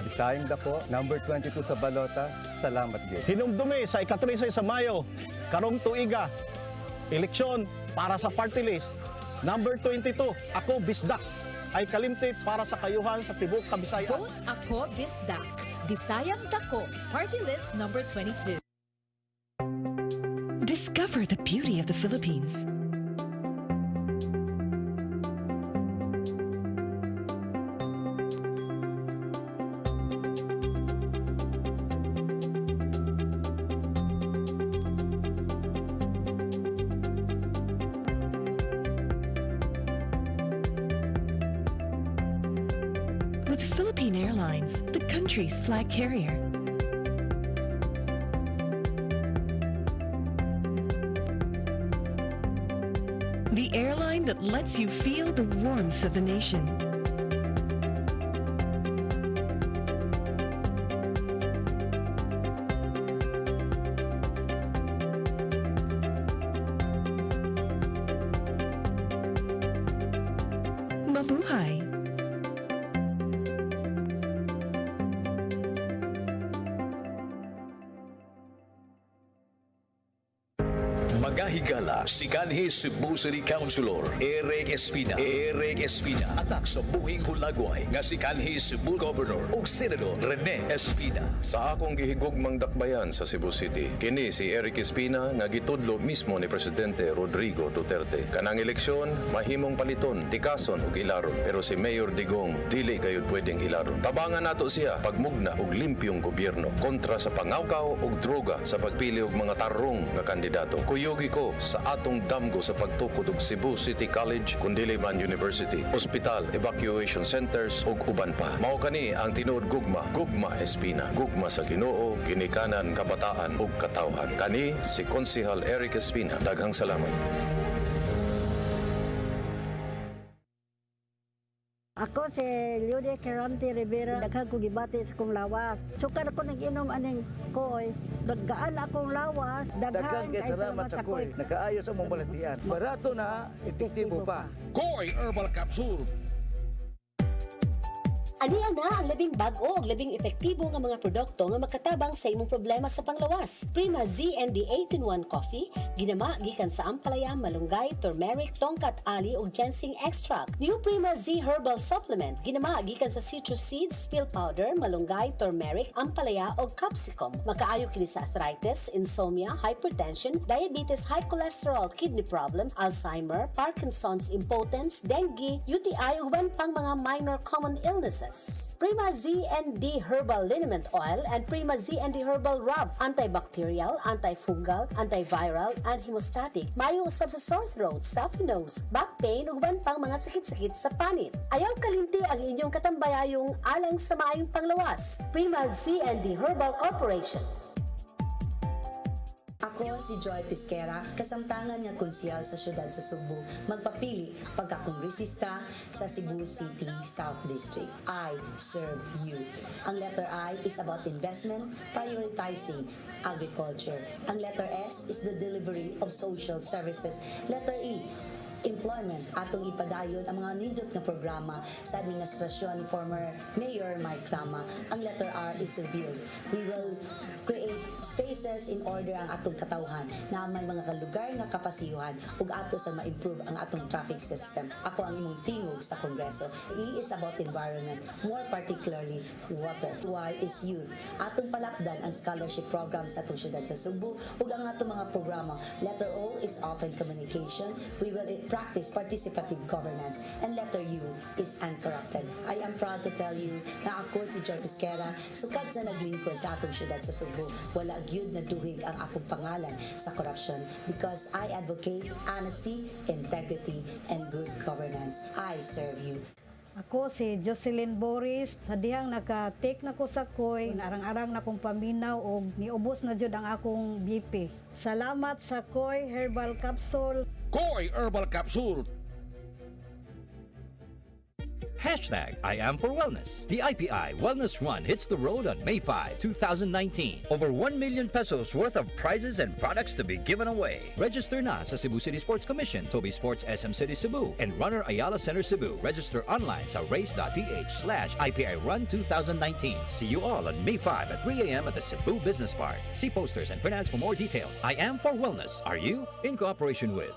Bisayang Dako, number 22 sa balota. Salamat gid. Hinumdumi sa ika-13 sa Mayo, karong tuiga. Eleksyon para sa party list. Number 22, ako Bisdak, ay kalimti para sa kayuhan sa Tibok Kabisayan. Vote Ako Bisdak, Bisayang Dako, party list number 22. Discover the beauty of the Philippines. With Philippine Airlines, the country's flag carrier. The airline that lets you feel the warmth of the nation. Mabuhay! Magahigala si kanhi Cebu City Councilor Eric Espina. Eric Espina anak sa buhing hulagway nga si kanhi Cebu Governor ug Senador Rene Espina. Sa akong gihigugmang dakbayan sa Cebu City, kini si Eric Espina nga gitudlo mismo ni Presidente Rodrigo Duterte. Kanang eleksyon, mahimong paliton, tikason ug ilaron. Pero si Mayor Digong dili gayud pwedeng ilaron. Tabangan nato siya pagmugna og limpyong gobyerno kontra sa pangawkaw ug droga sa pagpili og mga tarong nga kandidato. Kuyugi ko sa atong damgo sa pagtukod og Cebu City College, Kundiliman University, Hospital, Evacuation Centers ug uban pa. Mao kani ang tinuod gugma, Gugma Espina. Gugma sa Ginoo, ginikanan, kabataan ug katawhan. Kani si Konsehal Eric Espina. Daghang salamat. Ako si Lude Caranti Rivera, daghang ko gibati sa kong lawas. Sukad ako nag-inom aning koy, gaan akong lawas, Daghang kay salamat sa koy. Nakaayos ang mong balatian. Barato na, epektibo pa. Koy Herbal Capsule. Aniya na ang labing bag-o ug labing epektibo nga mga produkto nga makatabang sa imong problema sa panglawas. Prima ZND 8-in-1 Coffee, ginama gikan sa ampalaya, malunggay, turmeric, tongkat ali ug ginseng extract. New Prima Z Herbal Supplement, ginama gikan sa citrus seeds, peel powder, malunggay, turmeric, ampalaya ug capsicum. Makaayo kini sa arthritis, insomnia, hypertension, diabetes, high cholesterol, kidney problem, Alzheimer, Parkinson's, impotence, dengue, UTI ug uban pang mga minor common illnesses. Prima ZND Herbal Liniment Oil and Prima ZND Herbal Rub, antibacterial, antifungal, antiviral, and hemostatic. Mayo usab sa sore throat, stuffy nose, back pain ug uban pang mga sakit-sakit sa panit. Ayaw kalimti ang inyong katambayayong alang sa maayong panglawas. Prima ZND Herbal Corporation. Ako si Joy Pisquera, kasamtangan nga konsyal sa syudad sa Cebu, magpapili pagkakongresista sa Cebu City South District. I serve you. Ang letter I is about investment, prioritizing agriculture. Ang letter S is the delivery of social services. Letter E, employment, atong ipadayon ang mga nindot nga programa sa administrasyon ni former Mayor Mike Rama. Ang letter R is revealed. We will create spaces in order ang atong katawhan na may mga kalugar nga kapasiyuhan ug ato sa ma-improve ang atong traffic system. Ako ang imong tingog sa Kongreso. E is about environment, more particularly water. Y is youth. Atong palapdan ang scholarship program sa atong syudad sa Cebu ug ang atong mga programa. Letter O is open communication. We will practice participative governance. And letter U is uncorrupted. I am proud to tell you na ako si Joy Pisquera, sukad sa naglingkod sa atong syudad sa Cebu. Wala gyud na duhig ang akong pangalan sa korupsyon because I advocate honesty, integrity, and good governance. I serve you. Ako si Jocelyn Boris, sa dihang naka-take na ko sa koy, narang-arang na kong paminaw o niubos na jud ang akong BP. Salamat sa Koy Herbal Capsule. Koy Herbal Capsule. Hashtag I am for wellness. The IPI Wellness Run hits the road on May 5, 2019. Over 1 million pesos worth of prizes and products to be given away. Register na sa Cebu City Sports Commission, Toby Sports SM City Cebu, and Runner Ayala Center Cebu. Register online sa race.ph/IPI Run 2019. See you all on May 5 at 3 a.m. at the Cebu Business Park. See posters and print ads for more details. I am for wellness. Are you? In cooperation with.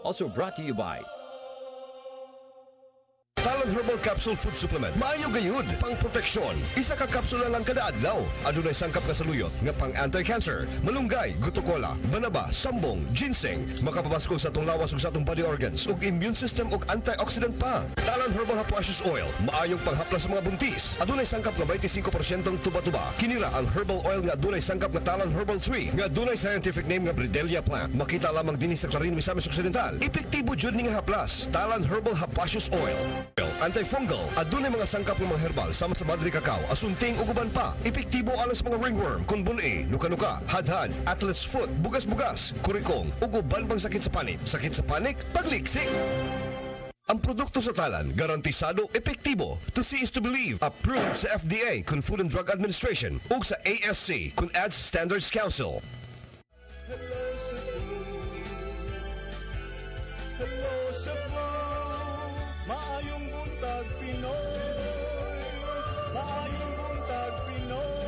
Also brought to you by Talon Herbal Capsule Food Supplement. Maayo gayud, pang proteksyon. Isa ka kapsula lang kada adlaw. Adunay sangkap nga saluyot nga pang anti-cancer, malunggay, gutukola, banaba, sambong, ginseng, makapabaskol sa atong lawas ug sa atong body organs ug immune system ug antioxidant pa. Talon Herbal Haplashes Oil, maayong panghaplas sa mga buntis. Adunay sangkap nga 25% tuba-tuba. Kinira ang herbal oil nga adunay sangkap nga Talon Herbal 3 nga adunay scientific name nga Bridelia plant. Makita lamang dinhi sa Clarin, Misamis Occidental. Epektibo jud ni nga haplas. Talon Herbal Haplashes Oil. Antifungal, adunay mga sangkap ng mga herbal sama sa madri kakao, asunting ug uban pa. Epektibo alang sa mga ringworm, kunbun-e, nuka-nuka, hadhan, athlete's foot, bugas-bugas, kurikong, ug uban pang sakit sa panit. Sakit sa panik, pagliksik. Ang produkto sa talan, garantisado, epektibo. To see is to believe. Approved sa FDA, kun Food and Drug Administration, ug sa ASC, kun Ads Standards Council. Maayong buntag Pinoy, maayong buntag Pinoy,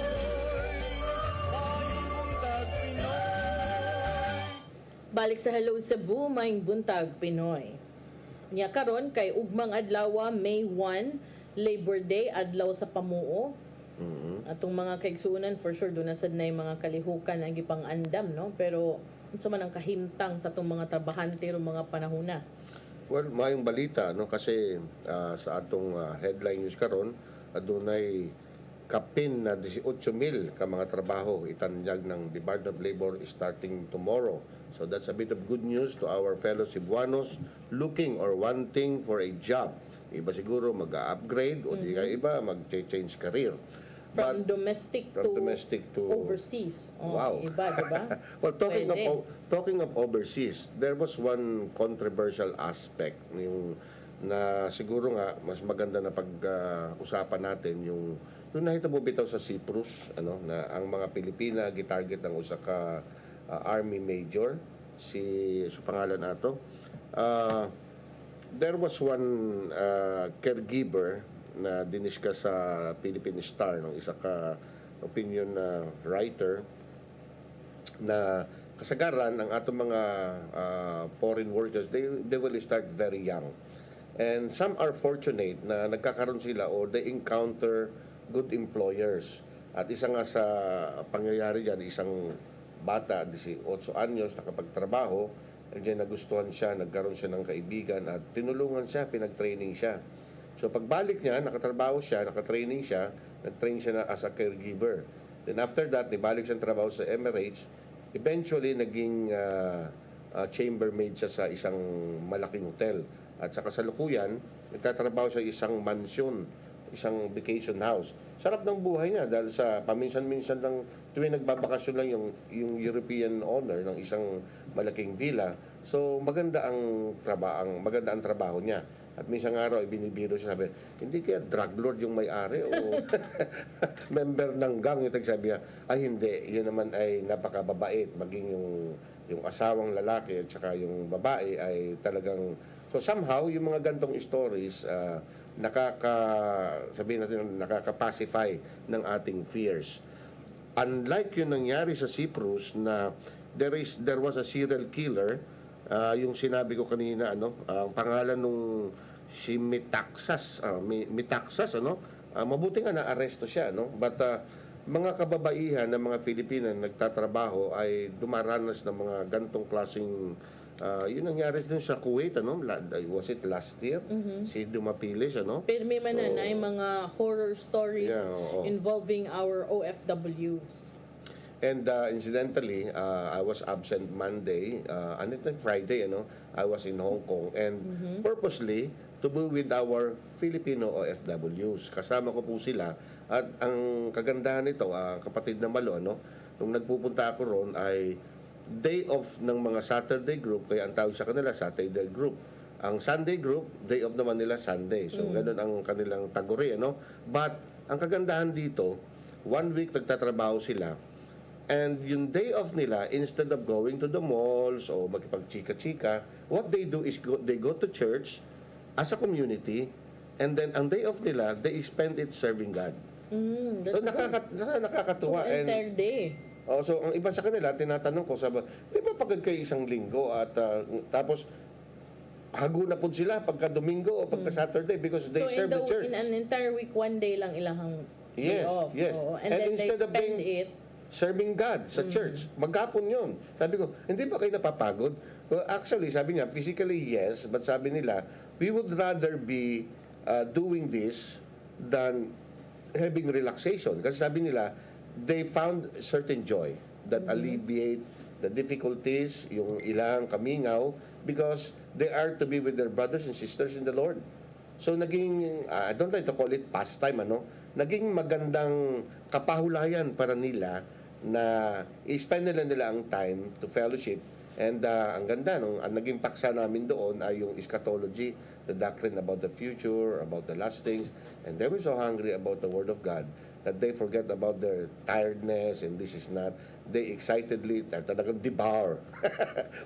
maayong buntag Pinoy. Balik sa Hello Cebu, maayong buntag Pinoy. Nya karon kay ugmang adlaw May 1, Labor Day, adlaw sa pamuo. Atong mga kaigsunan for sure doon na sad na yung mga kalihukan ang gipang andam, no? Pero unsa man ang kahimtang sa atong mga trabahante ro mga panahona? Well, mayong balita no kasi sa atong headline news karon adunay kapin na 18,000 ka mga trabaho itanyag ng Department of Labor starting tomorrow. So that's a bit of good news to our fellow Cebuanos looking or wanting for a job. Iba siguro mag-upgrade o di iba mag-change career. From domestic to overseas. Wow. Iba, diba? Well, talking of overseas, there was one controversial aspect yung na siguro nga mas maganda na pag-usapan natin yung nahitabo bitaw sa Cyprus, na ang mga Pilipina gitarget ng usa ka Army Major, sa pangalan nato. There was one caregiver na diniscuss sa Philippine Star, ng isa ka opinion writer, na kasagaran ang atong mga foreign workers, they will start very young. And some are fortunate na nagkakaroon sila or they encounter good employers. At isa nga sa pangyayari dyan, isang bata, 18 anyos, nakapagtrabaho, diyan nagustuhan siya, nagkaroon siya ng kaibigan at tinulungan siya, pinag-training siya. So pagbalik niya, nakatrabaho siya, nakatraining siya, nag-train siya na as a caregiver. Then after that, nibalik siyang trabaho sa Emirates. Eventually, naging chambermaid siya sa isang malaking hotel. At sa kasalukuyan, nagtatrabaho sa isang mansion, isang vacation house. Sarap ng buhay niya dahil sa paminsan-minsan lang tuwing nagbabakasyon lang yung European owner ng isang malaking villa. So maganda ang trabaho niya. At minsan araw binibiro siya, sabi, hindi kaya drug lord yung may-ari o member ng gang, yung sabi niya, ay hindi, yun naman ay napakababait, maging yung asawang lalaki at saka yung babae ay talagang, so somehow yung mga gantong stories nakaka-pacify ng ating fears. Unlike yung nangyari sa Cyprus na there was a serial killer, yung sinabi ko kanina, ang pangalan nung si Metaxas, mabuti nga na-aresto siya, but mga kababaihan ng mga Filipina na nagtatrabaho ay dumaranas ng mga gantong klaseng yun nangyari dun sa Kuwait, was it last year? Si Dumapilis, Pero may mananay mga horror stories involving our OFWs. And incidentally, I was absent Monday, and then Friday, I was in Hong Kong, and purposely to be with our Filipino OFWs. Kasama ko po sila, at ang kagandahan nito, kapatid na Malo, nung nagpupunta ako ron ay day off ng mga Saturday group, kaya ang tawag sa kanila Saturday group. Ang Sunday group, day off naman nila Sunday. So ganun ang kanilang taguri, But ang kagandahan dito, 1 week nagtatrabaho sila. And yung day off nila, instead of going to the malls o makipagchika-chika, what they do is they go to church as a community, and then ang day off nila, they spend it serving God. So nakakatuwa. So entire day. So ang iba sa kanila, tinatanong ko, sabi, di ba pagod kayo isang linggo at tapos haguna po sila pagka Domingo o pagka Saturday because they serve the church. So in an entire week, 1 day lang ilahang day off. Yes. And then instead they of being spend it serving God sa church, maghapon yun. Sabi ko, hindi ba kayo napapagod? Well, actually, sabi niya, physically yes, but sabi nila, we would rather be doing this than having relaxation. Kasi sabi nila, they found certain joy that alleviate the difficulties, yung ilang kamingaw, because they are to be with their brothers and sisters in the Lord. So naging, I don't like to call it pastime, naging magandang kapahulayan para nila na i-spend nila ang time to fellowship. And ang ganda, ang naging paksa namin doon ay yung eschatology, the doctrine about the future, about the last things. And they were so hungry about the Word of God that they forget about their tiredness and this is not. They excitedly talagang devour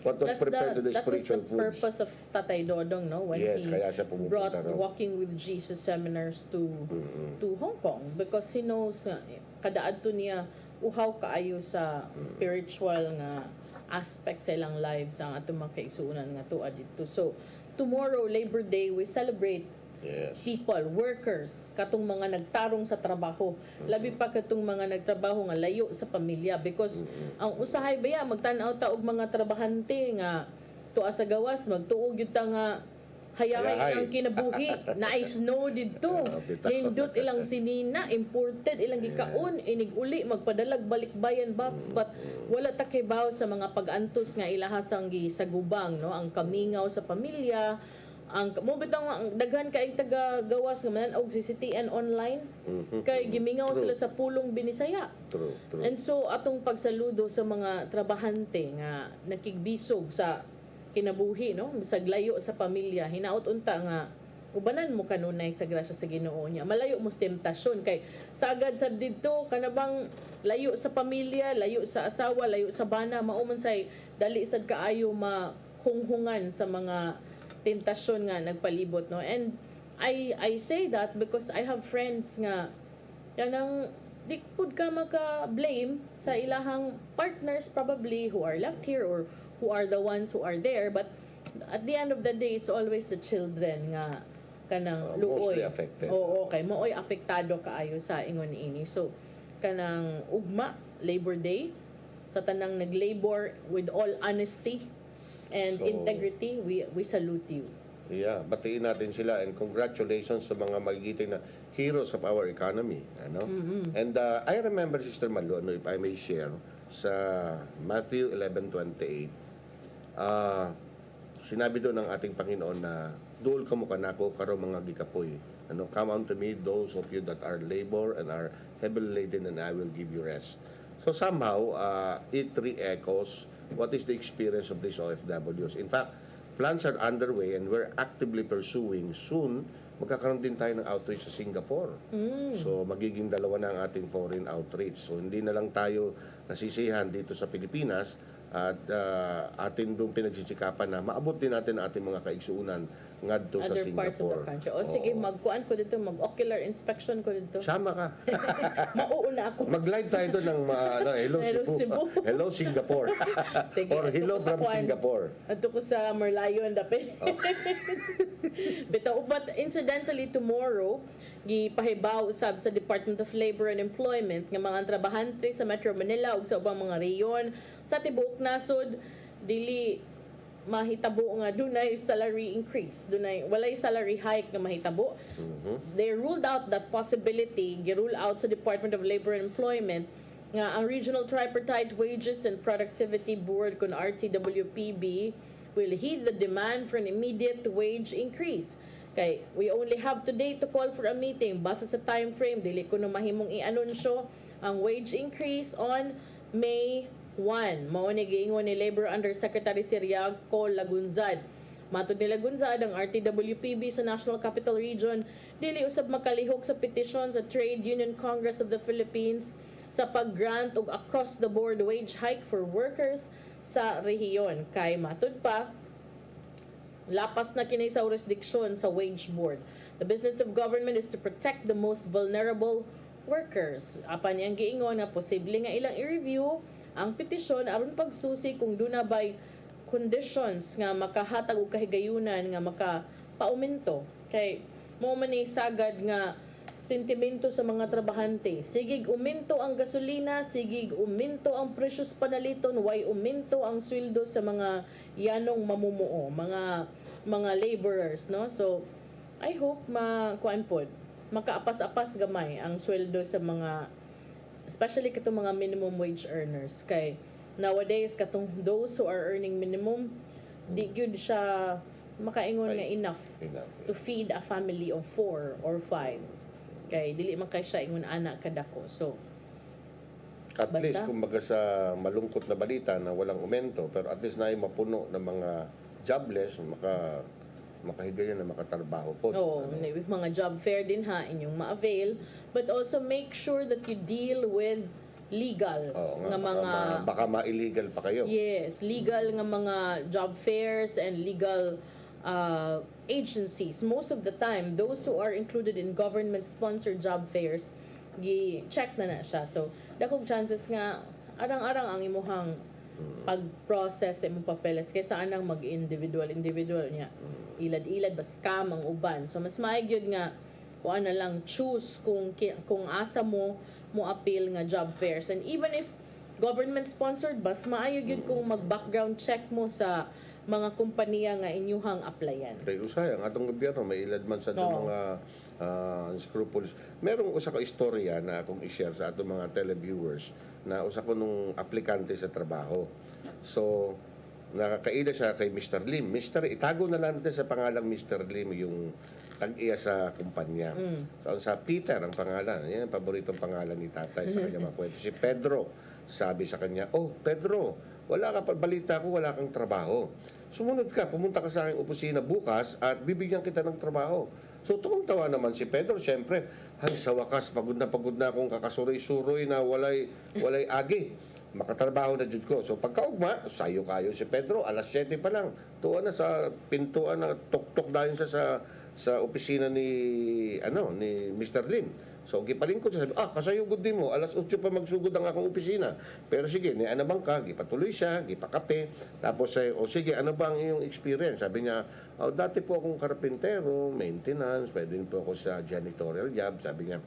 what was prepared to the spiritual foods. That was the purpose of Tatay Dodong, when he kaya siya brought Walking with Jesus seminars to Hong Kong, because he knows kadaadto niya uhaw kaayo sa spiritual nga aspect sa ilang lives ang atong mga kaigsuonan nga tuwa dito. So tomorrow, Labor Day, we celebrate people, workers, katong mga nagtarong sa trabaho. Labi pa katong mga nagtrabaho nga layo sa pamilya, because ang usahay baya magtan-aw ta og mga trabahante nga tuwa sa gawas, magtuog yun ta nga hayahay ang kinabuhi na snow dito. Nindot ilang sinina, imported ilang gikaon, inig uli magpadalag balikbayan box, but wala ta kay bawo sa mga pag-antos nga ilahasang gisagubang, ang kamingaw sa pamilya, ang mo bitang daghan kay taga gawas nga man og CCTN online kay gimingaw sila sa pulong Binisaya. True. And so atong pagsaludo sa mga trabahante nga nakigbisog sa kinabuhi, bisag layo sa pamilya, hinaot unta nga ubanan mo kanunay sa grasya sa Ginoo niya. Malayo mo sa temptasyon kay sagad sab didto kanabang layo sa pamilya, layo sa asawa, layo sa bana, mao man say dali sad kaayo mahunghungan sa mga tentasyon nga nagpalibot, no. And I say that because I have friends nga kanang di pud ka maka-blame sa ilahang partners probably who are left here or who are the ones who are there, but at the end of the day it's always the children nga kanang luoy. Mostly affected. Oo, okay. Mooy apektado kaayo sa ingon ini. So, kanang ugma, Labor Day, sa tanang nag-labor with all honesty and So, integrity, we salute you. Yeah, batiin natin sila and congratulations sa mga magigiting na heroes of our economy. Ano? And I remember, Sister Malu, if I may share, sa Matthew 11:28, sinabi doon ng ating Panginoon na duol kamo kanako karo mga gikapoy. Ano, come unto me those of you that are labor and are heavily laden, and I will give you rest. So somehow it re-echoes what is the experience of these OFWs. In fact, plans are underway and we're actively pursuing. Soon magkakaroon din tayo ng outreach sa Singapore. So magiging dalawa na ang ating foreign outreach. So hindi na lang tayo nasisihan dito sa Pilipinas at atin doon pinagsisikapan na maabot din natin ang ating mga kaigsuunan ngadto sa Other parts of the Singapore. country. O sige, magkuan ko dito, mag-ocular inspection ko dito. Sama ka. Mauuna ako. Mag-live tayo doon ng hello Hello, Cebu. Cebu. Hello Singapore. Sige, Or hello ato ko sa from kuan. Singapore. Ato ko sa Merlion dapat. But incidentally tomorrow, gipahibaw usab sa Department of Labor and Employment nga mga trabahante sa Metro Manila ug sa ubang mga reyon sa tibuok nasod dili mahitabo nga dunay salary increase, walay salary hike nga mahitabo. They ruled out that possibility, girule out sa Department of Labor and Employment nga ang Regional Tripartite Wages and Productivity Board kun RTWPB will heed the demand for an immediate wage increase. Kay we only have today to call for a meeting basta sa time frame, dili ko na mahimong i-anunsyo ang wage increase on May 1. Mao ni giingon ni Labor Undersecretary Siriaco Lagunzad. Matud ni Lagunzad, ang RTWPB sa National Capital Region dili usab makalihok sa petisyon sa Trade Union Congress of the Philippines sa pag-grant og across the board wage hike for workers sa rehiyon. Kay matud pa, lapas na kini sa jurisdiction sa wage board. The business of government is to protect the most vulnerable workers. Apan yang giingon na posible nga ilang i-review ang petisyon aron pagsusi kung duna bay conditions nga makahatag og kahigayunan nga makapauminto. Kay mo man ni sagad nga sentimento sa mga trabahante. Sigig uminto ang gasolina, sigig uminto ang presyo sa panaliton, way uminto ang sweldo sa mga yanong mamumuo, mga laborers, no? So I hope kuan pod makaapas-apas gamay ang sweldo sa mga, especially katong mga minimum wage earners. Kay nowadays katong those who are earning minimum, di gyud siya makaingon nga enough to feed a family of 4 or 5. Kay dili man kay siya ingon anak kadako. So At least kumbaga sa malungkot na balita na walang aumento, pero at least na mapuno ng mga jobless, makahigayon na makatrabaho po. Mga job fair din ha inyong ma-avail, but also make sure that you deal with legal nga mga baka ma-illegal pa kayo. Yes, legal nga mga job fairs and legal agencies. Most of the time, those who are included in government-sponsored job fairs, gi-check na siya. So, dakong chances nga arang-arang ang imuhang pag-process sa imong papeles kaysa anang mag-individual niya. Ilad-ilad ba scam ang uban. So mas maayod nga kung ano lang choose kung asa mo appeal nga job fairs. And even if government sponsored, mas maayod yun kung mag-background check mo sa mga kumpanya nga inyuhang applyan. Kay usay ang atong gobyerno may ilad man sa mga scrupulous. Merong usa ka istorya na akong i-share sa atong mga televiewers na usa ko nung aplikante sa trabaho. So nakakaila siya kay Mr. Lim. Itago na lang natin sa pangalang Mr. Lim yung tag-iya sa kumpanya. So sa Peter ang pangalan. Yan ang paboritong pangalan ni tatay sa kanya mga kwento. Si Pedro, sabi sa kanya, "Oh, Pedro, wala ka pa balita ko, wala kang trabaho." sumunod ka, pumunta ka sa aking opisina bukas at bibigyan kita ng trabaho. So tuwang-tawa naman si Pedro, siyempre, ay sa wakas, pagod na akong kakasuroy-suroy na walay agi. Makatrabaho na jud ko. So pagkaugma, sayo kayo si Pedro, alas 7 pa lang. Tuwa na sa pintuan na tok-tok dahil sa opisina ni Mr. Lim. So gipalingkod siya, sabi, kasayugod din mo, alas 8 pa magsugod ang akong opisina. Pero sige, ano bang ka? Gipatuloy siya, gipakape. Tapos sige, ano bang iyong experience? Sabi niya, dati po akong karpintero, maintenance, pwede po ako sa janitorial job. Sabi niya,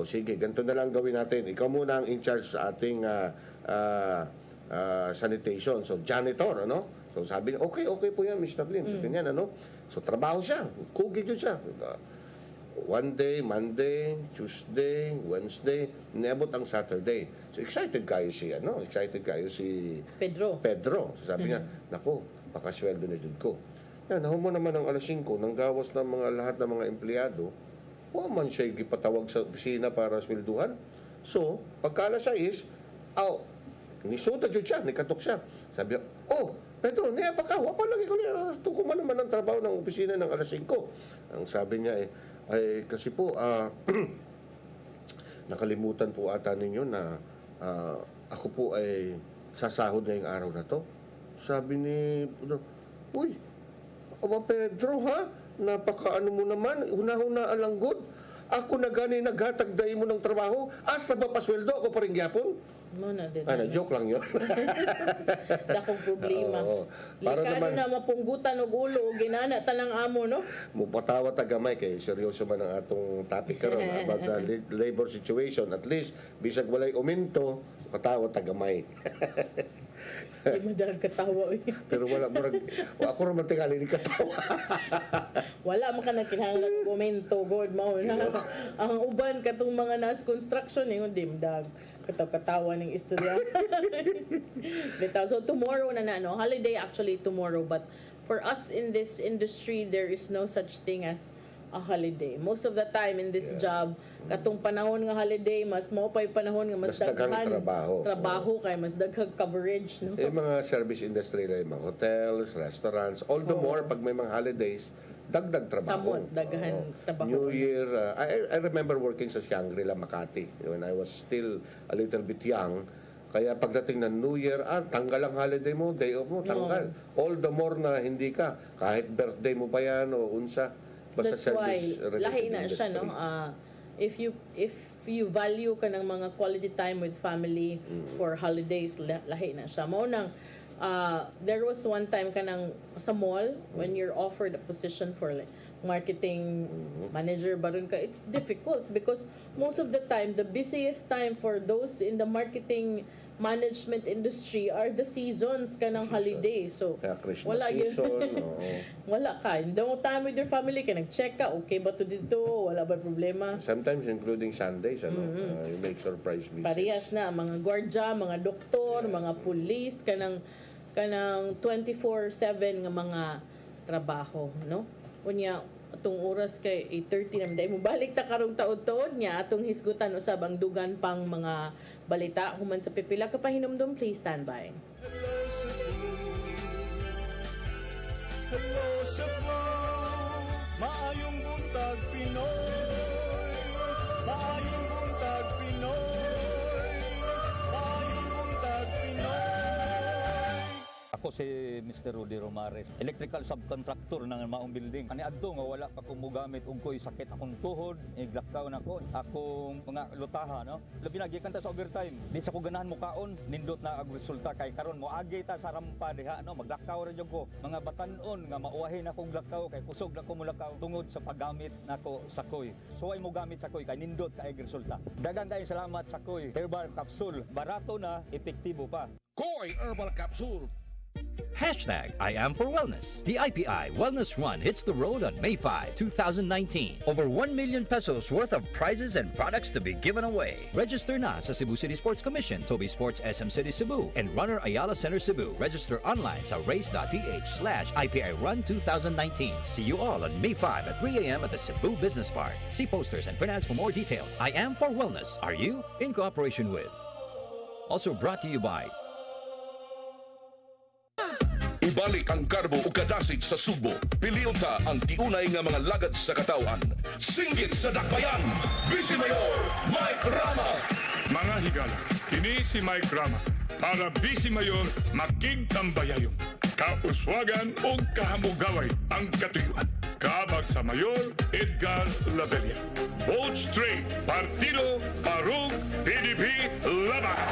sige, ganito na lang gawin natin. Ikaw muna ang in charge sa ating sanitation. So janitor, ano? So sabi niya, okay po yan, Mr. Lim. So ganyan, ano? So trabaho siya, kugi dyan siya. One day, Monday, Tuesday, Wednesday, niabot ang Saturday. So excited kayo si Pedro. So sabi niya, nako, pakasweldo na dyan ko. Yan, nahumo naman ang alas 5, nang gawas ng lahat ng mga empleyado, man siya gipatawag sa opisina para swelduhan. So, pagka alas 6, nisuta dyan siya, nikatok siya. Sabi niya, Pedro, niya pa ka, wapa lang ikaw niya, tukuman naman ang trabaho ng opisina ng alas 5. Ang sabi niya ay kasi po, nakalimutan po ata ninyo na ako po ay sasahod ngayong araw na to. Sabi ni uy, Pedro ha, napakaano mo naman, huna-huna alanggod. Ako na gani naghatagday mo ng trabaho, hasta ba pasweldo ako pa rin gyapon? Joke lang yun. Dakong problema. Likado na mapunggutan og ulo, ginana tanang amo, no? Mupatawa tagamay kay seryoso man ang atong topic karon about the labor situation. At least, bisag walay uminto, katawa tagamay. Di madalag katawa. Pero wala mo ako naman tingali ni katawa. Wala man ka na kinahanglan komento, God mao na. Ang uban katong mga nas construction ingon dimdag katawa ng istorya. So tomorrow na holiday actually tomorrow, but for us in this industry there is no such thing as a holiday. Most of the time in this job, katong panahon nga holiday, mas maupay panahon nga mas daghan trabaho kay mas daghang coverage, no? Mga service industry like mga hotels, restaurants, all the more pag may mga holidays, dagdag trabaho. Daghan trabaho. New Year, I remember working sa Shangri-La, Makati when I was still a little bit young. Kaya pagdating ng New Year, tanggal ang holiday mo, day off mo, tanggal. All the more na hindi ka, kahit birthday mo pa yan o unsa, basta that's service why lahi na siya, no? If you value ka ng mga quality time with family for holidays, lahi na siya. Maunang there was one time kanang sa mall when you're offered a position for like marketing manager baron ka, it's difficult because most of the time the busiest time for those in the marketing management industry are the seasons kanang holiday. So wala season, wala ka. Don't time with your family ka nag-check ka, okay ba to dito? Wala ba problema? Sometimes including Sundays, you make surprise visits. Parehas na mga gwardiya, mga doktor, mga pulis kanang 24/7 nga mga trabaho, no? Unya atong oras kay 8:30 na day mo balik ta karong taud-tuod niya atong hisgutan usab ang dugan pang mga balita human sa pipila ka pahinumdum. Please stand by. Hello Cebu, maayong buntag Pinoy, maayong buntag Pinoy, maayong buntag Pinoy. Ako si Mr. Rudy Romares, electrical subcontractor ng maong building. Ani adto nga wala pa ko mogamit og ko'y sakit akong tuhod, iglakaw na ko, akong mga lutaha, no? Labi na gikan ta sa overtime. Di sa ko ganahan mo kaon, nindot na ang resulta kay karon mo agi ta sa rampa diha, no? Maglakaw ra jud ko. Mga batan-on nga mauwahin akong lakaw kay kusog na ko mulakaw tungod sa paggamit nako sa koy. So ay mo gamit sa koy kay nindot kay resulta. Daghang kay salamat sa koy herbal capsule. Barato na, epektibo pa. Koy Herbal Capsule. Hashtag I am for wellness. The IPI Wellness Run hits the road on May 5, 2019. Over 1 million pesos worth of prizes and products to be given away. Register na sa Cebu City Sports Commission, Toby Sports SM City Cebu, and Runner Ayala Center Cebu. Register online sa race.ph/IPI Run 2019. See you all on May 5 at 3 a.m. at the Cebu Business Park. See posters and printouts for more details. I am for wellness. Are you? In cooperation with. Also brought to you by Ibalik ang karbo ug kadasit sa Subo. Piliyon ta ang tiunay nga mga lagad sa katawan. Singgit sa dakbayan, Vice Mayor Mike Rama. Mga higala, kini si Mike Rama para Vice Mayor makigtambayayon. Kauswagan o kahamugaway ang katuyuan. Kabag sa Mayor Edgar Labella. Vote straight, Partido Parug PDP Laban.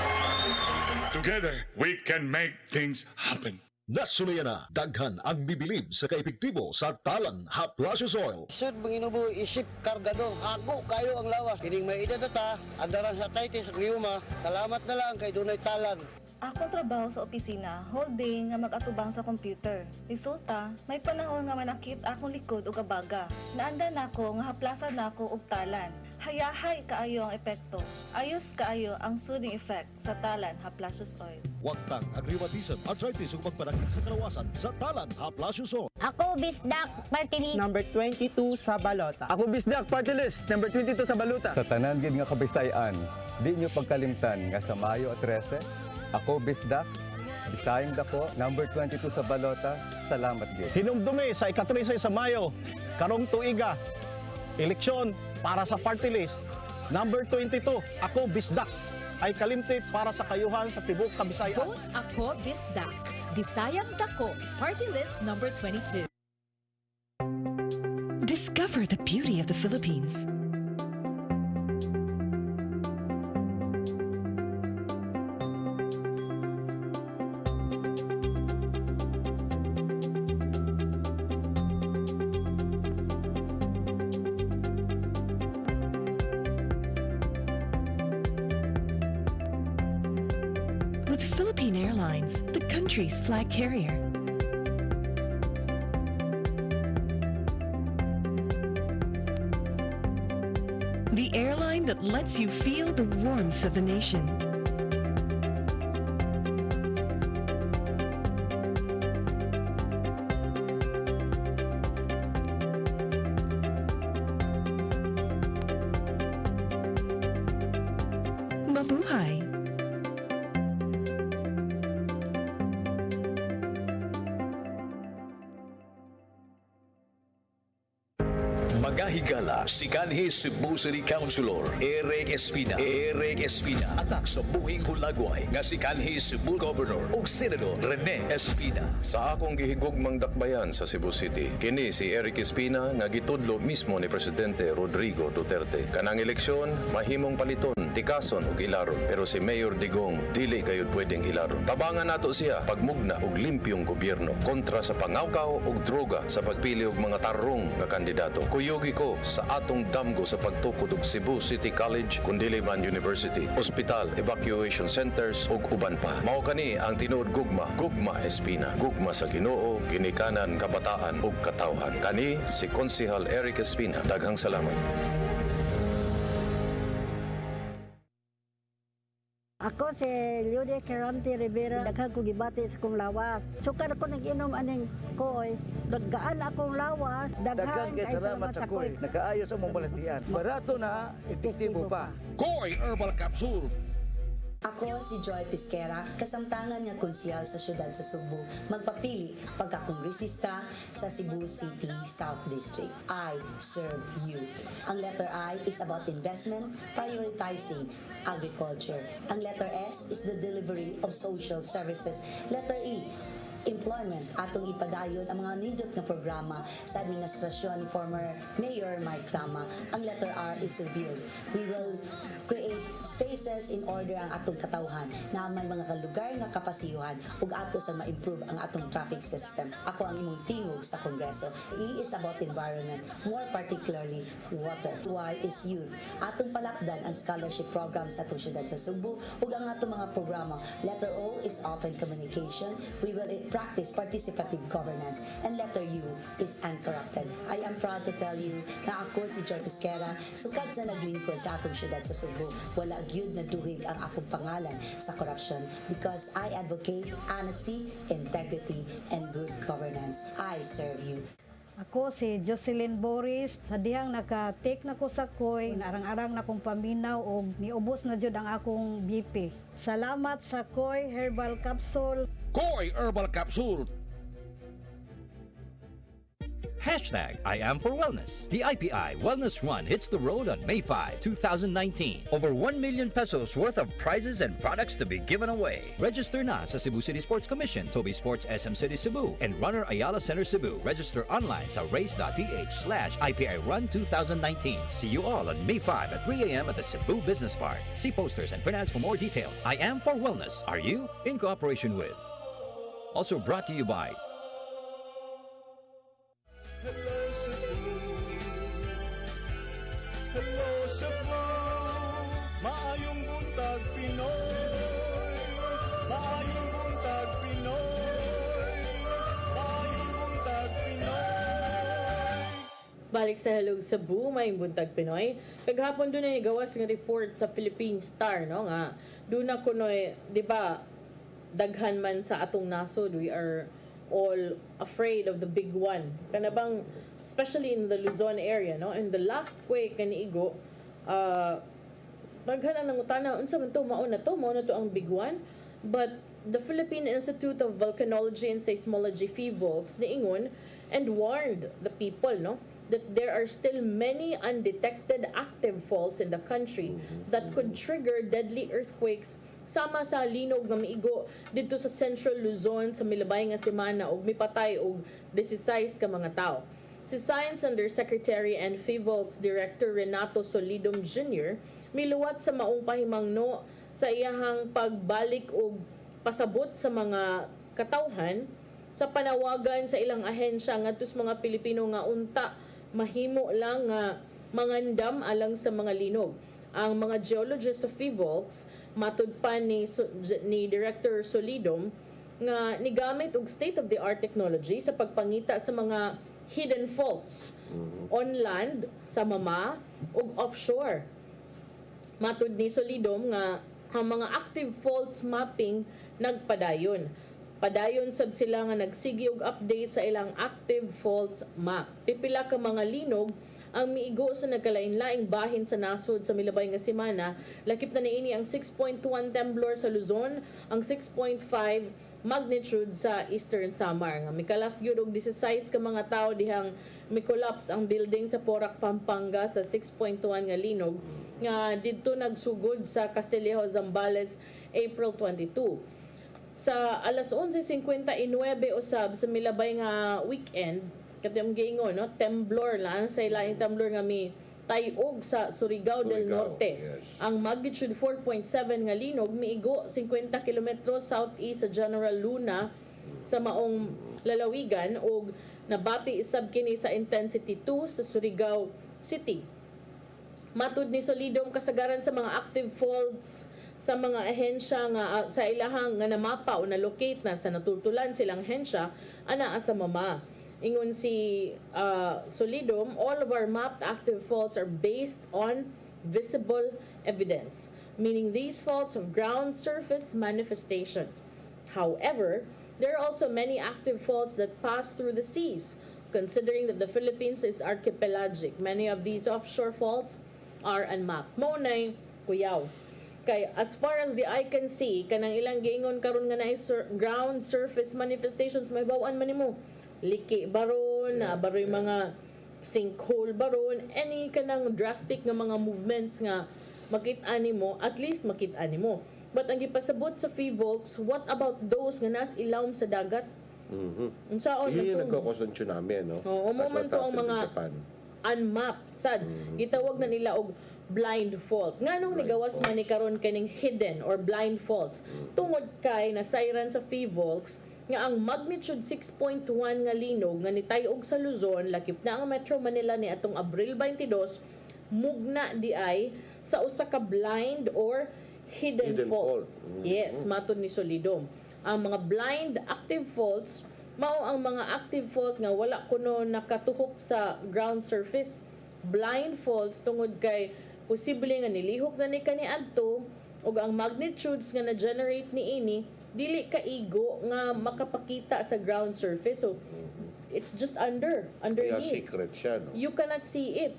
Together, we can make things happen. Nasunaya na, daghan ang bibilib sa kaepektibo sa talan haplasyo oil. Sud manginubo isip kargado. Ako kayo ang lawas. Kining may edad ta, andaran sa tayte sa Griuma. Salamat na lang kay dunay talan. Akong trabaho sa opisina, holding nga mag-atubang sa computer. Resulta, may panahon nga manakit akong likod ug abaga. Naandan nako nga haplasan nako og talan. Hayahay kaayo ang epekto. Ayos kaayo ang soothing effect sa talan haplacious oil. Wagtang ang rheumatism, arthritis ug pagpanakit sa kalawasan sa talan haplasyo oil. Ako, Bisdak, party list. Number 22 sa balota. Ako Bisdak Party List, number 22 sa baluta. Sa tanan gid nga kabisayan, di nyo pagkalimtan nga sa Mayo 13, ako Bisdak, Bisayang Dako, number 22 sa balota, salamat gid. Hinumdumi sa ika-13 sa Mayo, karong tuiga, eleksyon para sa party list. Number 22, ako Bisdak, ay kalimti para sa kayuhan sa Tibok Kabisayan. Vote Ako Bisdak. Bisayang Dako, Party List number 22. Discover the beauty of the Philippines. With Philippine Airlines, the country's flag carrier. The airline that lets you feel the warmth of the nation. Mabuhay! Mga higala, si kanhi Cebu City Councilor Eric Espina atak sa buhing hulagway nga si kanhi Cebu Governor ug Senador Rene Espina. Sa akong gihigugmang dakbayan sa Cebu City, kini si Eric Espina nga gitudlo mismo ni Presidente Rodrigo Duterte. Kanang eleksyon, mahimong paliton, tikason ug ilaron, pero si Mayor Digong dili gayud pwedeng ilaron. Tabangan nato siya pagmugna og limpyong gobyerno kontra sa pangawkaw ug droga sa pagpili og mga tarong nga kandidato. Kuyugi ko sa atong damgo sa pagtukod og Cebu City College, Kundiliman University, Hospital, Evacuation Centers ug uban pa. Mao kani ang tinuod gugma, Gugma Espina. Gugma sa Ginoo, ginikanan, kabataan ug katawhan. Kani si Konsehal Eric Espina. Daghang salamat. Ako si Lude Caronte Rivera, daghang ko gibati sa kong lawas. Sukad ako nag-inom aning koy, gaan akong lawas, daghang kay salamat sa koy. Nakaayos ang mong balatian. Barato na, epektibo pa. Koy Herbal Capsule. Ako si Joy Pisquera, kasamtangan nga konsehal sa syudad sa Cebu, magpapili pagkakongresista sa Cebu City South District. I serve you. Ang letter I is about investment, prioritizing agriculture. Ang letter S is the delivery of social services. Letter E, employment. Atong ipadayon ang mga nindot nga programa sa administrasyon ni former Mayor Mike Rama. Ang letter R is revealed. We will create spaces in order ang atong katawhan na may mga kalugar nga kapasiyuhan ug ato sa ma-improve ang atong traffic system. Ako ang imong tingog sa Kongreso. E is about environment, more particularly water. Y is youth. Atong palapdan ang scholarship program sa atong syudad sa Cebu ug ang atong mga programa. Letter O is open communication. We will practice participative governance. And letter U is uncorrupted. I am proud to tell you na ako si Joy Pisquera, sukad sa naglingkod sa atong syudad sa Cebu. Wala gyud na duhig ang akong pangalan sa korupsyon because I advocate honesty, integrity, and good governance. I serve you. Ako si Jocelyn Boris, sa dihang naka-take na ko sa koy, narang-arang na kong paminaw o niubos na jud ang akong BP. Salamat sa Koy Herbal Capsule. Koy Herbal Capsule. Hashtag I am for wellness. The IPI Wellness Run hits the road on May 5, 2019. Over 1 million pesos worth of prizes and products to be given away. Register na sa Cebu City Sports Commission, Toby Sports SM City Cebu, and Runner Ayala Center Cebu. Register online sa race.ph/IPI Run 2019. See you all on May 5 at 3 a.m. at the Cebu Business Park. See posters and print ads for more details. I am for wellness. Are you? In cooperation with. Also brought to you by Hello Cebu, maayong buntag Pinoy, maayong buntag Pinoy, maayong buntag Pinoy. Balik sa Hello Cebu, may buntag Pinoy. Kaghapon doon ay gawas nga report sa Philippine Star, no nga. Doon na kunoy, di ba, daghan man sa atong nasod, we are all afraid of the big one. Kana bang, especially in the Luzon area, no? In the last quake kaniigo, daghan ang nangutana, unsa man to, mao na to ang big one. But the Philippine Institute of Volcanology and Seismology, PHIVOLCS, niingon and warned the people, no, that there are still many undetected active faults in the country that could trigger deadly earthquakes sama sa linog nga miigo dito sa Central Luzon sa milabay nga semana og mipatay og 16 ka mga tao. Si Science Undersecretary and PHIVOLCS Director Renato Solidum Jr. miluwat sa maong pahimangno sa iyahang pagbalik og pasabot sa mga katawhan sa panawagan sa ilang ahensya ngadto sa mga Pilipino nga unta mahimo lang nga mangandam alang sa mga linog. Ang mga geologists sa PHIVOLCS matud pa ni Director Solidum nga nigamit og state-of-the-art technology sa pagpangita sa mga hidden faults on land, sa mama ug offshore. Matud ni Solidum nga ang mga active faults mapping nagpadayon. Padayon sab sila nga nagsigi og update sa ilang active faults map. Pipila ka mga linog ang miigo sa nagkalain-laing bahin sa nasod sa milabay nga semana. Lakip na niini ang 6.1 temblor sa Luzon, ang 6.5 magnitude sa Eastern Samar. Nga mikalas gyud og 16 ka mga tao dihang mi-collapse ang building sa Porac, Pampanga sa 6.1 nga linog nga didto nagsugod sa Castillejo, Zambales, April 22. Sa alas 11:59 usab sa milabay nga weekend, katong giingon, no, temblor lang sa ilaing temblor nga mi tayog sa Surigao del Norte. Yes. Ang magnitude 4.7 nga linog miigo 50 kilometros southeast sa General Luna sa maong lalawigan ug nabati isab kini sa intensity 2 sa Surigao City. Matud ni Solidum kasagaran sa mga active faults sa mga ahensya nga sa ilahang nga namapa o na-locate na sa natutulan silang ahensya ana sa mama. Ingon si Solidum, all of our mapped active faults are based on visible evidence, meaning these faults of ground surface manifestations. However, there are also many active faults that pass through the seas, considering that the Philippines is archipelagic. Many of these offshore faults are unmapped. Maunay, kuyaw. Kay as far as the eye can see, kanang ilang giingon karon nga na ground surface manifestations, may bawaan man nimo. Liki baron, baroy mga sinkhole baron, any kanang drastic nga mga movements nga makit-an nimo, at least makit-an nimo. But ang gipasabot sa PHIVOLCS, what about those nga nas ilawom sa dagat? Unsaon Yun man nagkakos ng tsunami, no? Oo, mo man to ang mga unmapped sad. Gitawag na nila og blind fault. Nganong nigawas man ni karon kaning hidden or blind faults? Tungod kay nasayran sa PHIVOLCS nga ang magnitude 6.1 nga linog nga nitayog sa Luzon, lakip na ang Metro Manila ni atong Abril 22, mugna di ay sa usa ka blind or hidden fault. Yes, matud ni Solidum. Ang mga blind active faults mao ang mga active fault nga wala kuno nakatuhop sa ground surface. Blind faults tungod kay posible nga nilihok na ni kaniadto ug ang magnitudes nga na-generate niini dili kaigo nga makapakita sa ground surface. So it's just underneath. Kaya secret siya, no? You cannot see it.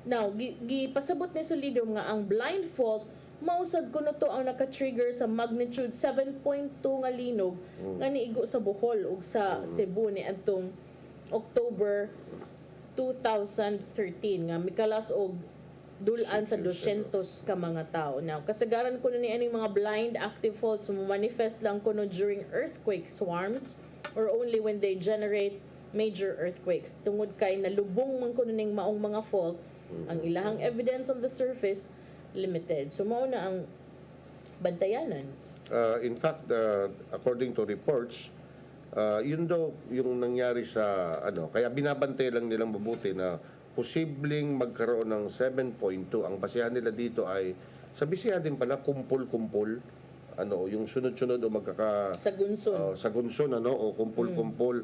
Now, gipasabot ni Solidum nga ang blind fault mausad kuno to ang naka-trigger sa magnitude 7.2 nga linog nga niigo sa Bohol ug sa Cebu ni adtong October 2013 nga mikalas og dulan sa 200 ka mga tao. Now, kasagaran ko na ni aning mga blind active faults manifest lang kuno during earthquake swarms or only when they generate major earthquakes. Tungod kay nalubong man kuno ning maong mga fault, ang ilahang evidence on the surface limited. So mao na ang bantayanan. In fact, according to reports, yun daw yung nangyari sa kaya binabantay lang nilang mabuti na posibleng magkaroon ng 7.2. Ang basehan nila dito ay sa bisihan din pala kumpul-kumpul yung sunod-sunod o sa gunson o kumpul-kumpul.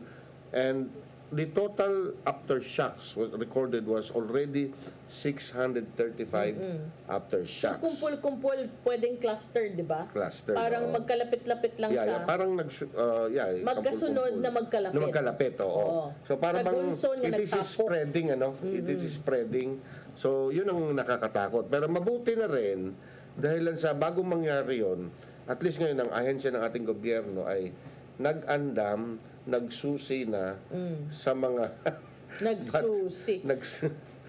And the total aftershocks was recorded was already 635 aftershocks. So kumpul-kumpul pwedeng cluster, di ba? Cluster. Parang magkalapit-lapit lang siya. Parang magkasunod na magkalapit. Na magkalapit, oo. So parang it is spreading, It is spreading. So yun ang nakakatakot. Pero mabuti na rin dahil lang sa bagong mangyari yon, at least ngayon ang ahensya ng ating gobyerno ay nag-andam, nagsusi na sa mga nagsusi.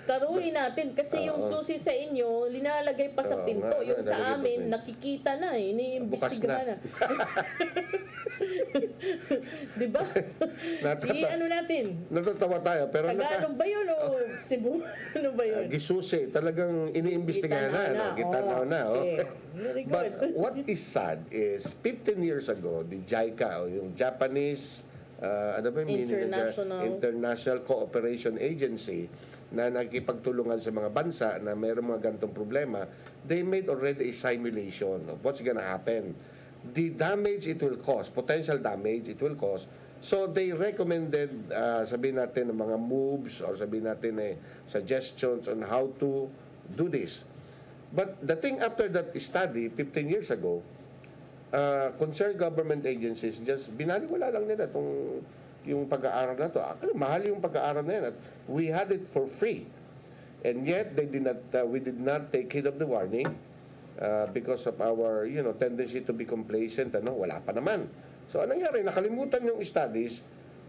Taruhin natin kasi yung susi sa inyo linalagay pa sa pinto, yung sa amin nakikita na iniimbestigahan na. Di ba? Natin. Natatawa tayo pero Tagalog ba yun o Cebu? Ano ba yun? Gisusi, talagang iniimbestigahan na. Gitanaw na. Okay. Very good. But what is sad is 15 years ago, the JICA o yung Japanese International Cooperation Agency na nakikipagtulungan sa mga bansa na mayroong mga ganitong problema, they made already a simulation of what's gonna happen. The damage it will cause, potential damage it will cause. So they recommended, sabihin natin ng mga moves or sabihin natin suggestions on how to do this. But the thing after that study, 15 years ago, concerned government agencies just binaliwala lang nila yung pag-aaral na to. Mahal yung pag-aaral na yan. At we had it for free. And yet, we did not take heed of the warning because of our, tendency to be complacent. Wala pa naman. So, anong nangyari? Nakalimutan yung studies.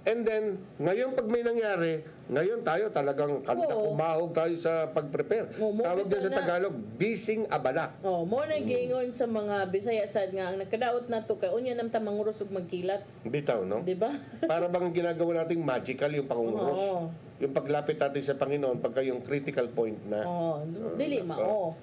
And then, ngayon pag may nangyari, ngayon tayo talagang umahog tayo sa pag-prepare. Tawag din sa Tagalog, bising abala. Mo na giingon sa mga Bisaya sad nga ang nakadaot na to kay unya nam tamangurus ug magkilat. Bitaw, no? Di ba? Para bang ginagawa nating magical yung pangunguros. Yung paglapit natin sa Panginoon pagka yung critical point na. Dili mao.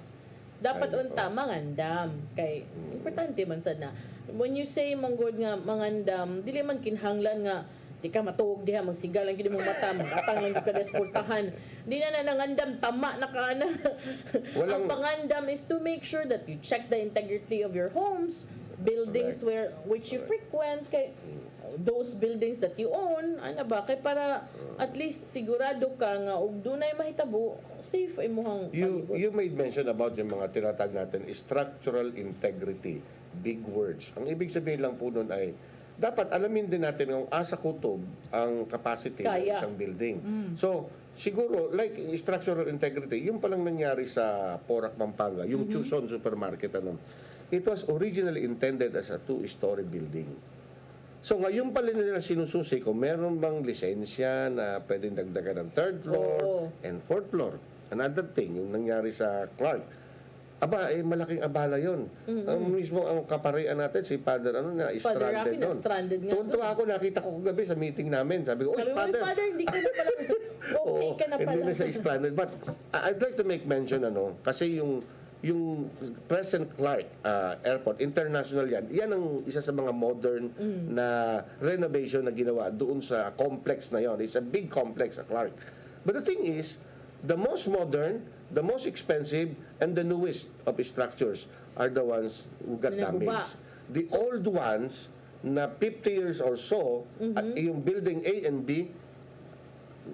Dapat unta mangandam kay importante man sad na. When you say manggod nga mangandam, dili man kinhanglan nga di ka matuog diha magsigal lang gid mong mata magatang lang gid ka desportahan di na nangandam tama na kana. Ang pangandam is to make sure that you check the integrity of your homes, buildings which you frequent, kay those buildings that you own, kay para at least sigurado ka nga og dunay mahitabo safe imong palibot. You made mention about yung mga tinatag natin structural integrity, big words. Ang ibig sabihin lang po nun ay dapat alamin din natin kung asa kutob ang capacity ng isang building. So, siguro, like structural integrity, yung palang nangyari sa Porac, Pampanga, yung Chuson Supermarket, it was originally intended as a 2-story building. So, ngayon pala nila sinususi kung meron bang lisensya na pwedeng dagdagan ng 3rd floor and 4th floor. Another thing, yung nangyari sa Clark, malaking abala yun. Mismo ang kaparian natin, si Father, stranded doon. Tuntua ako, nakita ko kagabi sa meeting namin. Sabi ko, Father, hindi ka na pala. Okay ka na pala. Hindi na siya stranded. But I'd like to make mention, kasi yung present Clark Airport, international yan ang isa sa mga modern na renovation na ginawa doon sa complex na yon. It's a big complex sa Clark. But the thing is, the most modern, the most expensive, and the newest of structures are the ones who got damaged. The old ones na 50 years or so, at yung building A and B,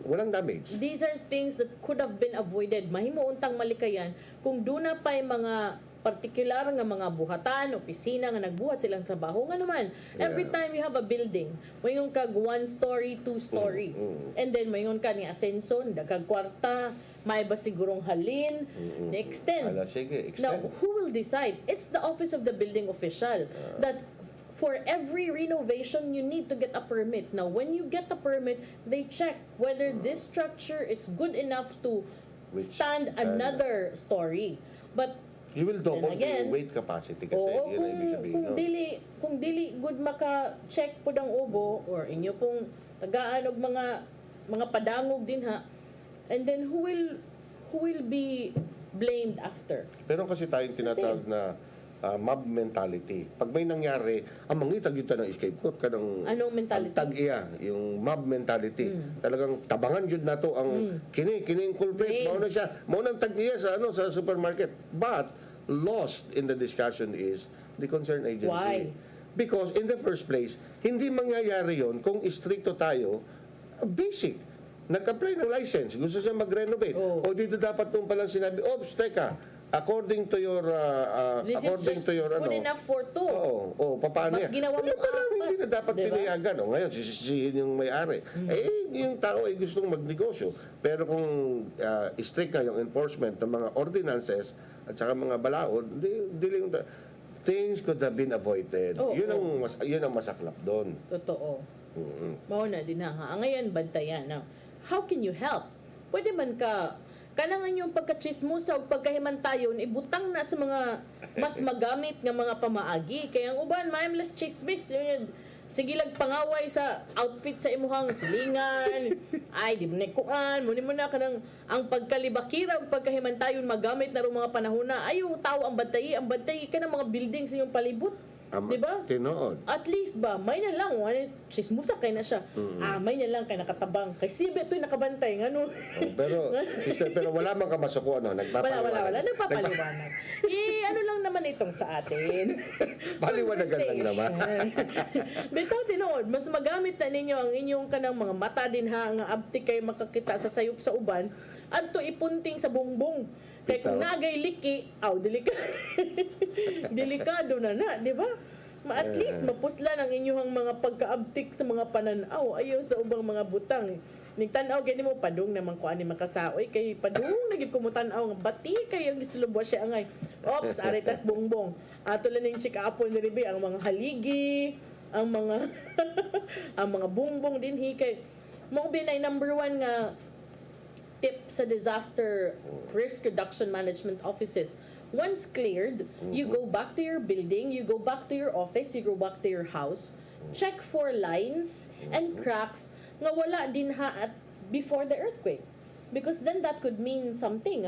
walang damage. These are things that could have been avoided. Mahimuuntang malikayan kung doon na pa'y mga partikular nga mga buhatan, opisina nga nagbuhat silang trabaho. Nga naman, every time you have a building, mayon kag 1-story, 2-story. And then mayon ka ni asenso, kag kwarta, may ba sigurong halin, extend. Sige, extend. Now, who will decide? It's the office of the building official that for every renovation, you need to get a permit. Now, when you get a permit, they check whether this structure is good enough to stand another story. But You will double again, the weight capacity kasi. oo, yun ang ibig sabihin. kung no? kung dili good maka-check po ng ubo or inyo pong tagaan og mga padangog din ha. And then who will be blamed after? Pero kasi tayong tinatawag na mob mentality. Pag may nangyari, mangitag yun ng escape court ka ng Anong mentality? tag-iya, yung mob mentality. Talagang tabangan yun na to ang kining culprit. Mauna siya, maunang tag-iya sa supermarket. But lost in the discussion is the concerned agency. Why? Because in the first place, hindi mangyayari yon kung istrikto tayo, basic. Nag-apply ng license, gusto siya mag-renovate. O dito dapat nung palang sinabi, oops, teka, according to your This is just good enough for two. Paano yan? Ginawa mo Hindi na dapat pinayagan. Ngayon, sisisihin yung may-ari. Yung tao ay gustong magnegosyo. Pero kung strict na yung enforcement ng mga ordinances at saka mga balaod, things could have been avoided. Yun ang masaklap doon. Totoo. Mauna din ha. Ngayon, bantayan. Now, how can you help? Pwede man ka kanangan yung pagkachismusa o pagkahimantayon ibutang na sa mga mas magamit nga mga pamaagi. Kaya ang uban, maimlas chismis. Sige lang pangaway sa outfit sa imuhang silingan. Ay, di mo nekuan. Muni mo na ka ng ang pagkalibakira o pagkahimantayon magamit na rin mga panahon na ayaw tao ang bantay ka ng mga buildings sa iyong palibot. Diba? Tinood. At least ba, may na lang, chismusa kay na siya. May na lang kay nakatabang. Kay sibe ito'y nakabantay, ano? Pero, sister, wala mang kamasuko, ano? Wala. Nagpapaliwanag. Ano lang naman itong sa atin. Paliwanagan lang naman. Bitaw tinood, mas magamit na ninyo ang inyong kanang mga mata din ha, nga abti kay makakita sa sayop sa uban, adto ipunting sa bungbong. Kaya kung nagay liki, delikado na, di ba? At least mapusla ang inyong mga pagkaabtik sa mga pananaw ayaw sa ubang mga butang. Nigtanaw gani mo padung naman ko ani makasaoy kay padung nagid ko mo tan-aw nga bati kay ang lisulubwa siya angay. Ops, aritas bongbong. Ato lang ning chikapon ni Ribe ang mga haligi, ang mga ang mga bongbong din kay mo binay number 1 nga tip sa disaster risk reduction management offices. Once cleared, you go back to your building, you go back to your office, you go back to your house, check for lines and cracks nga wala din ha at before the earthquake. Because then that could mean something.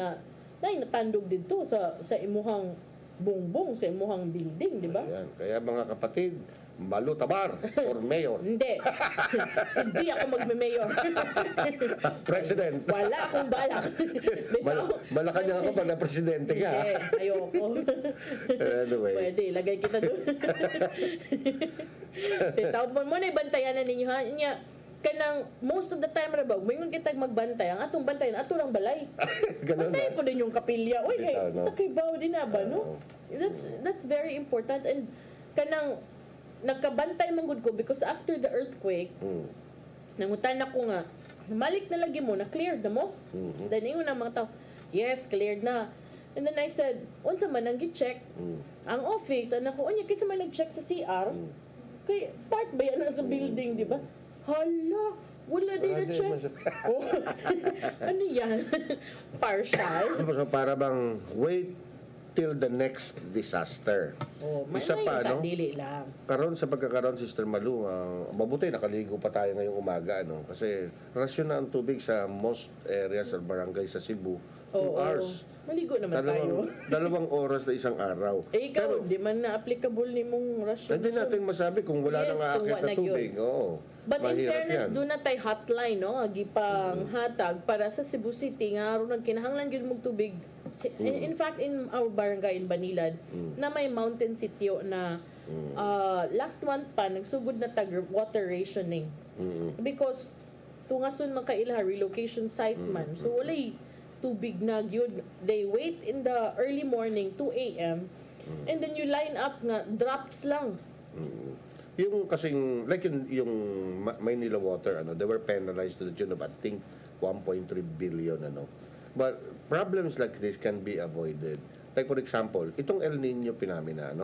Natandog dito sa imuhang bongbong, sa imuhang building, di ba? Kaya mga kapatid, Malutabar or mayor? Hindi. Hindi ako magme-mayor. President. Wala akong balak. Malacanang ako pala presidente ka. Hindi, ayoko. Anyway. Pwede, lagay kita doon. Tawag mo na ibantayan na ninyo ha. Kanang most of the time ra ba, mayroon kitag magbantay, ang atong bantayan ato lang balay. Bantay po din yung kapilya. Oy, takibaw din na ba, no? That's very important. And kanang nagkabantay manggod ko because after the earthquake, nangutan ako nga, malik na lagi mo, na-cleared na mo. Then ingon na mga tao, yes, cleared na. And then I said, unsa man ang gi-check? Ang office, anak ko, kaysa man nag-check sa CR, kay part ba yan sa building, di ba? Hala, wala din na-check. Ano yan? Partial? So para bang wait till the next disaster. Isa pa, no? Dili lang. Karon sa pagkakaroon, Sister Malu, mabuti nakaligo pa tayo ngayong umaga, no? Kasi rasyon na ang tubig sa most areas or barangay sa Cebu. 2 hours. Maligo naman tayo. 2 oras na isang araw. Ikaw, di man na-applicable ni mong rasyon. Hindi natin masabi kung wala nang aakit na tubig. But in fairness, doon na tayo hotline, no? Gipang hatag para sa Cebu City nga aron nagkinahanglan gyud mong tubig. In fact, in our barangay in Banilad, na may mountain sitio na last month pa nagsugod na tag water rationing. Because tungason man kaila relocation site man. So walay tubig na gyud. They wait in the early morning 2 a.m. and then you line up nga drops lang. Yung kasing like yung Maynila Water, they were penalized to the tune of I think 1.3 billion, But problems like this can be avoided. Like for example, itong El Nino pinamina,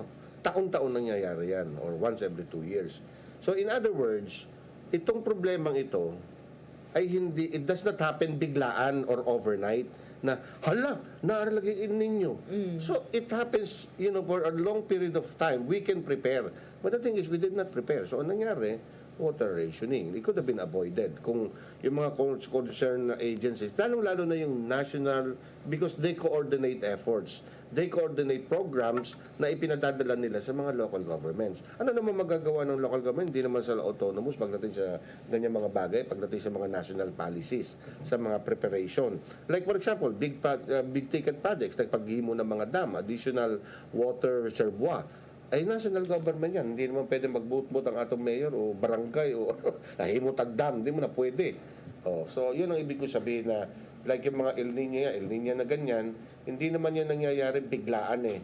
taon-taon nangyayari yan or once every 2 years. So in other words, itong problemang ito ay hindi, it does not happen biglaan or overnight na, hala, naaralagin ninyo. So it happens, for a long period of time, we can prepare. But the thing is, we did not prepare. So ang nangyari, water rationing. It could have been avoided kung yung mga concerned agencies, lalo na yung national, because they coordinate efforts. They coordinate programs na ipinadadala nila sa mga local governments. Ano naman magagawa ng local government? Hindi naman sila autonomous pagdating sa ganyan mga bagay, pagdating sa mga national policies, sa mga preparation. Like for example, big ticket projects, like paghimo ng mga dam, additional water reservoir, ay national government yan. Hindi naman pwede magbutbot ang atong mayor o barangay o nahimutag dam. Hindi mo na pwede. So, yun ang ibig ko sabihin na like yung mga El Niño na ganyan, hindi naman yan nangyayari biglaan eh.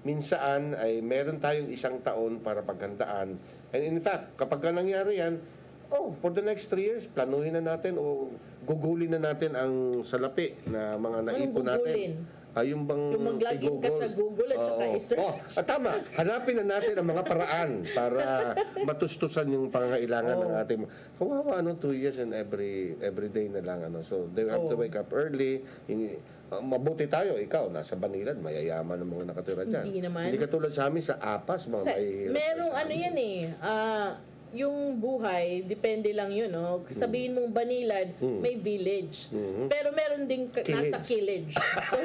Minsan ay meron tayong isang taon para paghandaan. And in fact, kapag nangyari yan, for the next 3 years, planuhin na natin o gugulin na natin ang salapi na mga naipon natin. Yung mag-login ka sa Google at saka i-search. Tama. Hanapin na natin ang mga paraan para matustusan yung pangangailangan ng ating... Kawawa, 2 years and every day na lang. So, they have to wake up early. Mabuti tayo, ikaw, nasa Banilan, mayayaman ng mga nakatira dyan. Hindi naman. Hindi katulad sa amin, sa Apas, mga mahihirap. Merong yan yung buhay, depende lang yun, no? Sabihin mong Banilan, may village. Pero meron ding nasa village. So,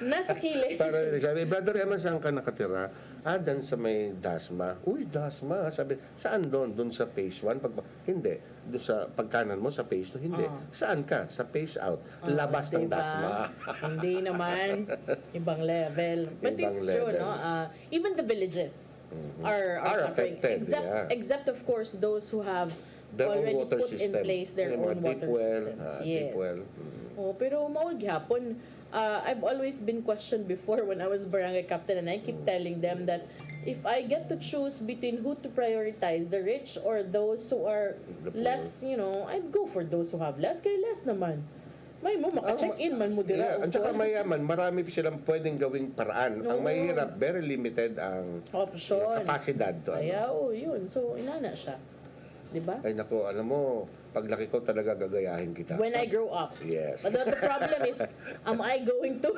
nasa village. Para sabi, Brother Eman, saan ka nakatira? Dan sa may Dasma. Uy, Dasma. Sabi, saan doon? Doon sa phase 1? Hindi. Doon sa pagkanan mo, sa phase 2? Hindi. Saan ka? Sa phase out. Labas ng Dasma. Hindi naman. Ibang level. But it's true, no? Even the villages are suffering. Except of course those who have already put in place their own water systems. Yes. Pero mao gyapon, I've always been questioned before when I was barangay captain, and I keep telling them that if I get to choose between who to prioritize, the rich or those who are less, I'd go for those who have less. Kaya less naman. May mo, maka-check-in man mo dira. At saka mayaman, marami silang pwedeng gawing paraan. Ang mahirap, very limited ang kapasidad. Yun. So, inana siya. Diba? Ay, naku, alam mo, paglaki ko talaga gagayahin kita. When I grow up. Yes. But the problem is, am I going to?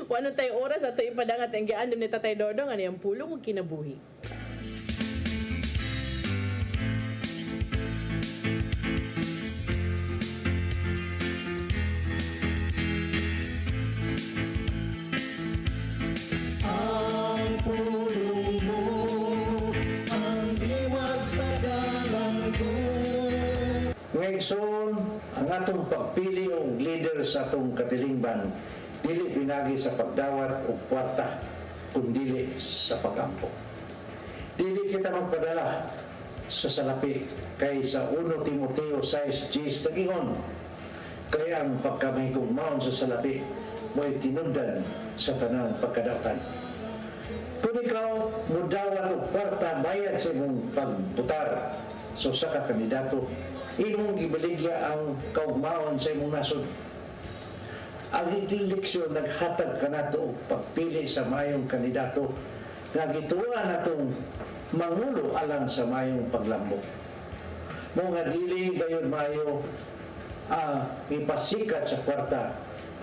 Wano tayong oras at ito ipadangat ang gianim ni Tatay Dodong, ano yung pulong o kinabuhi? Ngayon, ang atong pagpili og leader sa atong katilingban, dili pinagi sa pagdawat o kwarta, kundi sa pagampo. Dili kita magpadala sa salapi kay sa 1 Timoteo 6:10 nagingon, kaya ang pagkamahigugmaon sa salapi mo'y tinundan sa tanang pagkadatan. Kung ikaw mudawat o kwarta bayad sa imong pagbutar sa usa ka kandidato, imong gibaligya ang kaugmaon sa imong nasod. Ang eleksyon naghatag kanato og pagpili sa mayong kandidato nga gituwa natong mangulo alang sa mayong paglambok. Mo nga dili gayon mayo ipasikat sa kwarta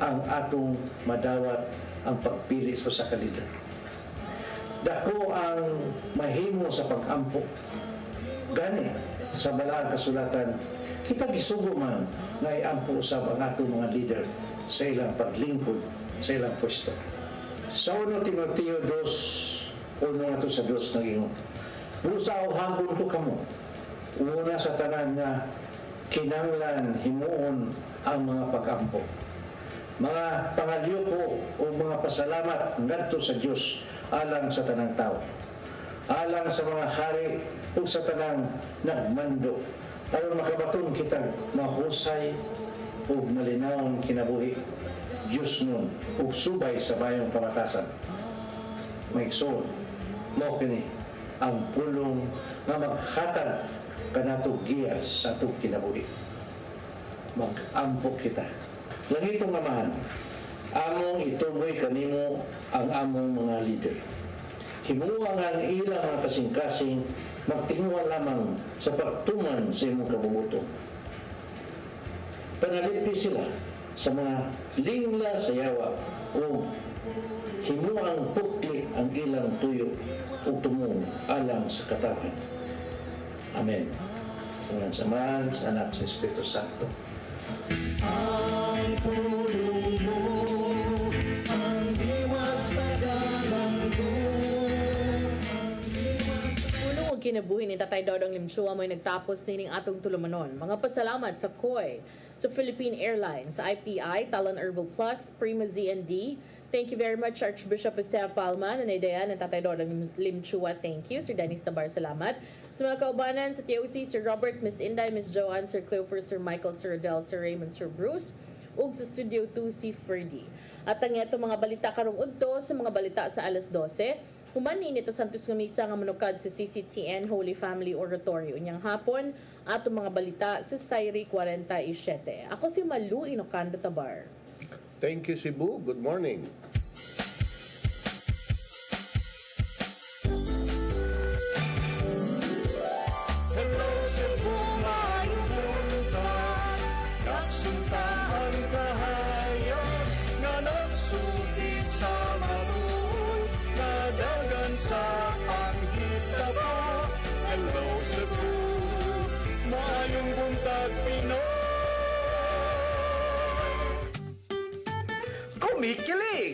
ang atong madawat ang pagpili sa kandidato. Dako ang mahimo sa pag-ampo. Gani sa balaang kasulatan, kita gisugo man nga iampo usab ang atong mga leader sa ilang paglingkod sa ilang pwesto. Sa 1 Timoteo 2, una nato sa 2 nagingon, busa o hambon ko kamo, una sa tanan nga kinanglan himuon ang mga pag-ampo. Mga pangalyo ko o mga pasalamat ngadto sa Dios alang sa tanang tao, alang sa mga hari o sa tanang nagmando, aron makabaton kita mahusay o malinawang kinabuhi Diyos nun o subay sa mayong pamatasan. Maigsoon mo kini ang pulong nga maghatag kanato giyas sa atong kinabuhi. Mag-ampo kita. Langitong Amahan, among ituboy kanimo ang among mga leader. himuang ang ilang mga kasing-kasing magtinguha lamang sa pagtuman sa imong kabubuto. Panalipi sila sa mga lingla sa yawa o himuang pukli ang ilang tuyo o tumong alang sa katawan. Amen. Sa ngalan sa Man, sa Anak, sa Espiritu Santo. Ang pulong mo, ang diwat sa dalang ko. Puno og kinabuhi ni Tatay Dodong Limchua mo'y nagtapos nining atong tulumanon. Mga pasalamat sa COI, sa Philippine Airlines, sa IPI, Talon Herbal Plus, Prima ZND. Thank you very much, Archbishop Jose Palma, Nanay ng Tatay Dodong Limchua. Thank you. Sir Dennis Tabar, salamat. Sa mga kaubanan, sa TOC, Sir Robert, Miss Inday, Miss Joanne, Sir Cleofer, Sir Michael, Sir Adele, Sir Raymond, Sir Bruce, ug sa Studio 2, si Ferdy. At ang ito mga balita karong udto sa mga balita sa alas 12, humanin ito Santos nga misa nga manukad sa CCTN Holy Family Oratory. Unyang hapon, ato mga balita sa Sairi 47. Ako si Malu Inocando Tabar. Thank you, Cebu. Good morning. Hello, Cebu, maayong buntag. Kaksuntaan kahayan nga nagsulid sa matuon na dagan sa panghitabo. Hello, Cebu, maayong buntag, Pinoy. Kumikilig!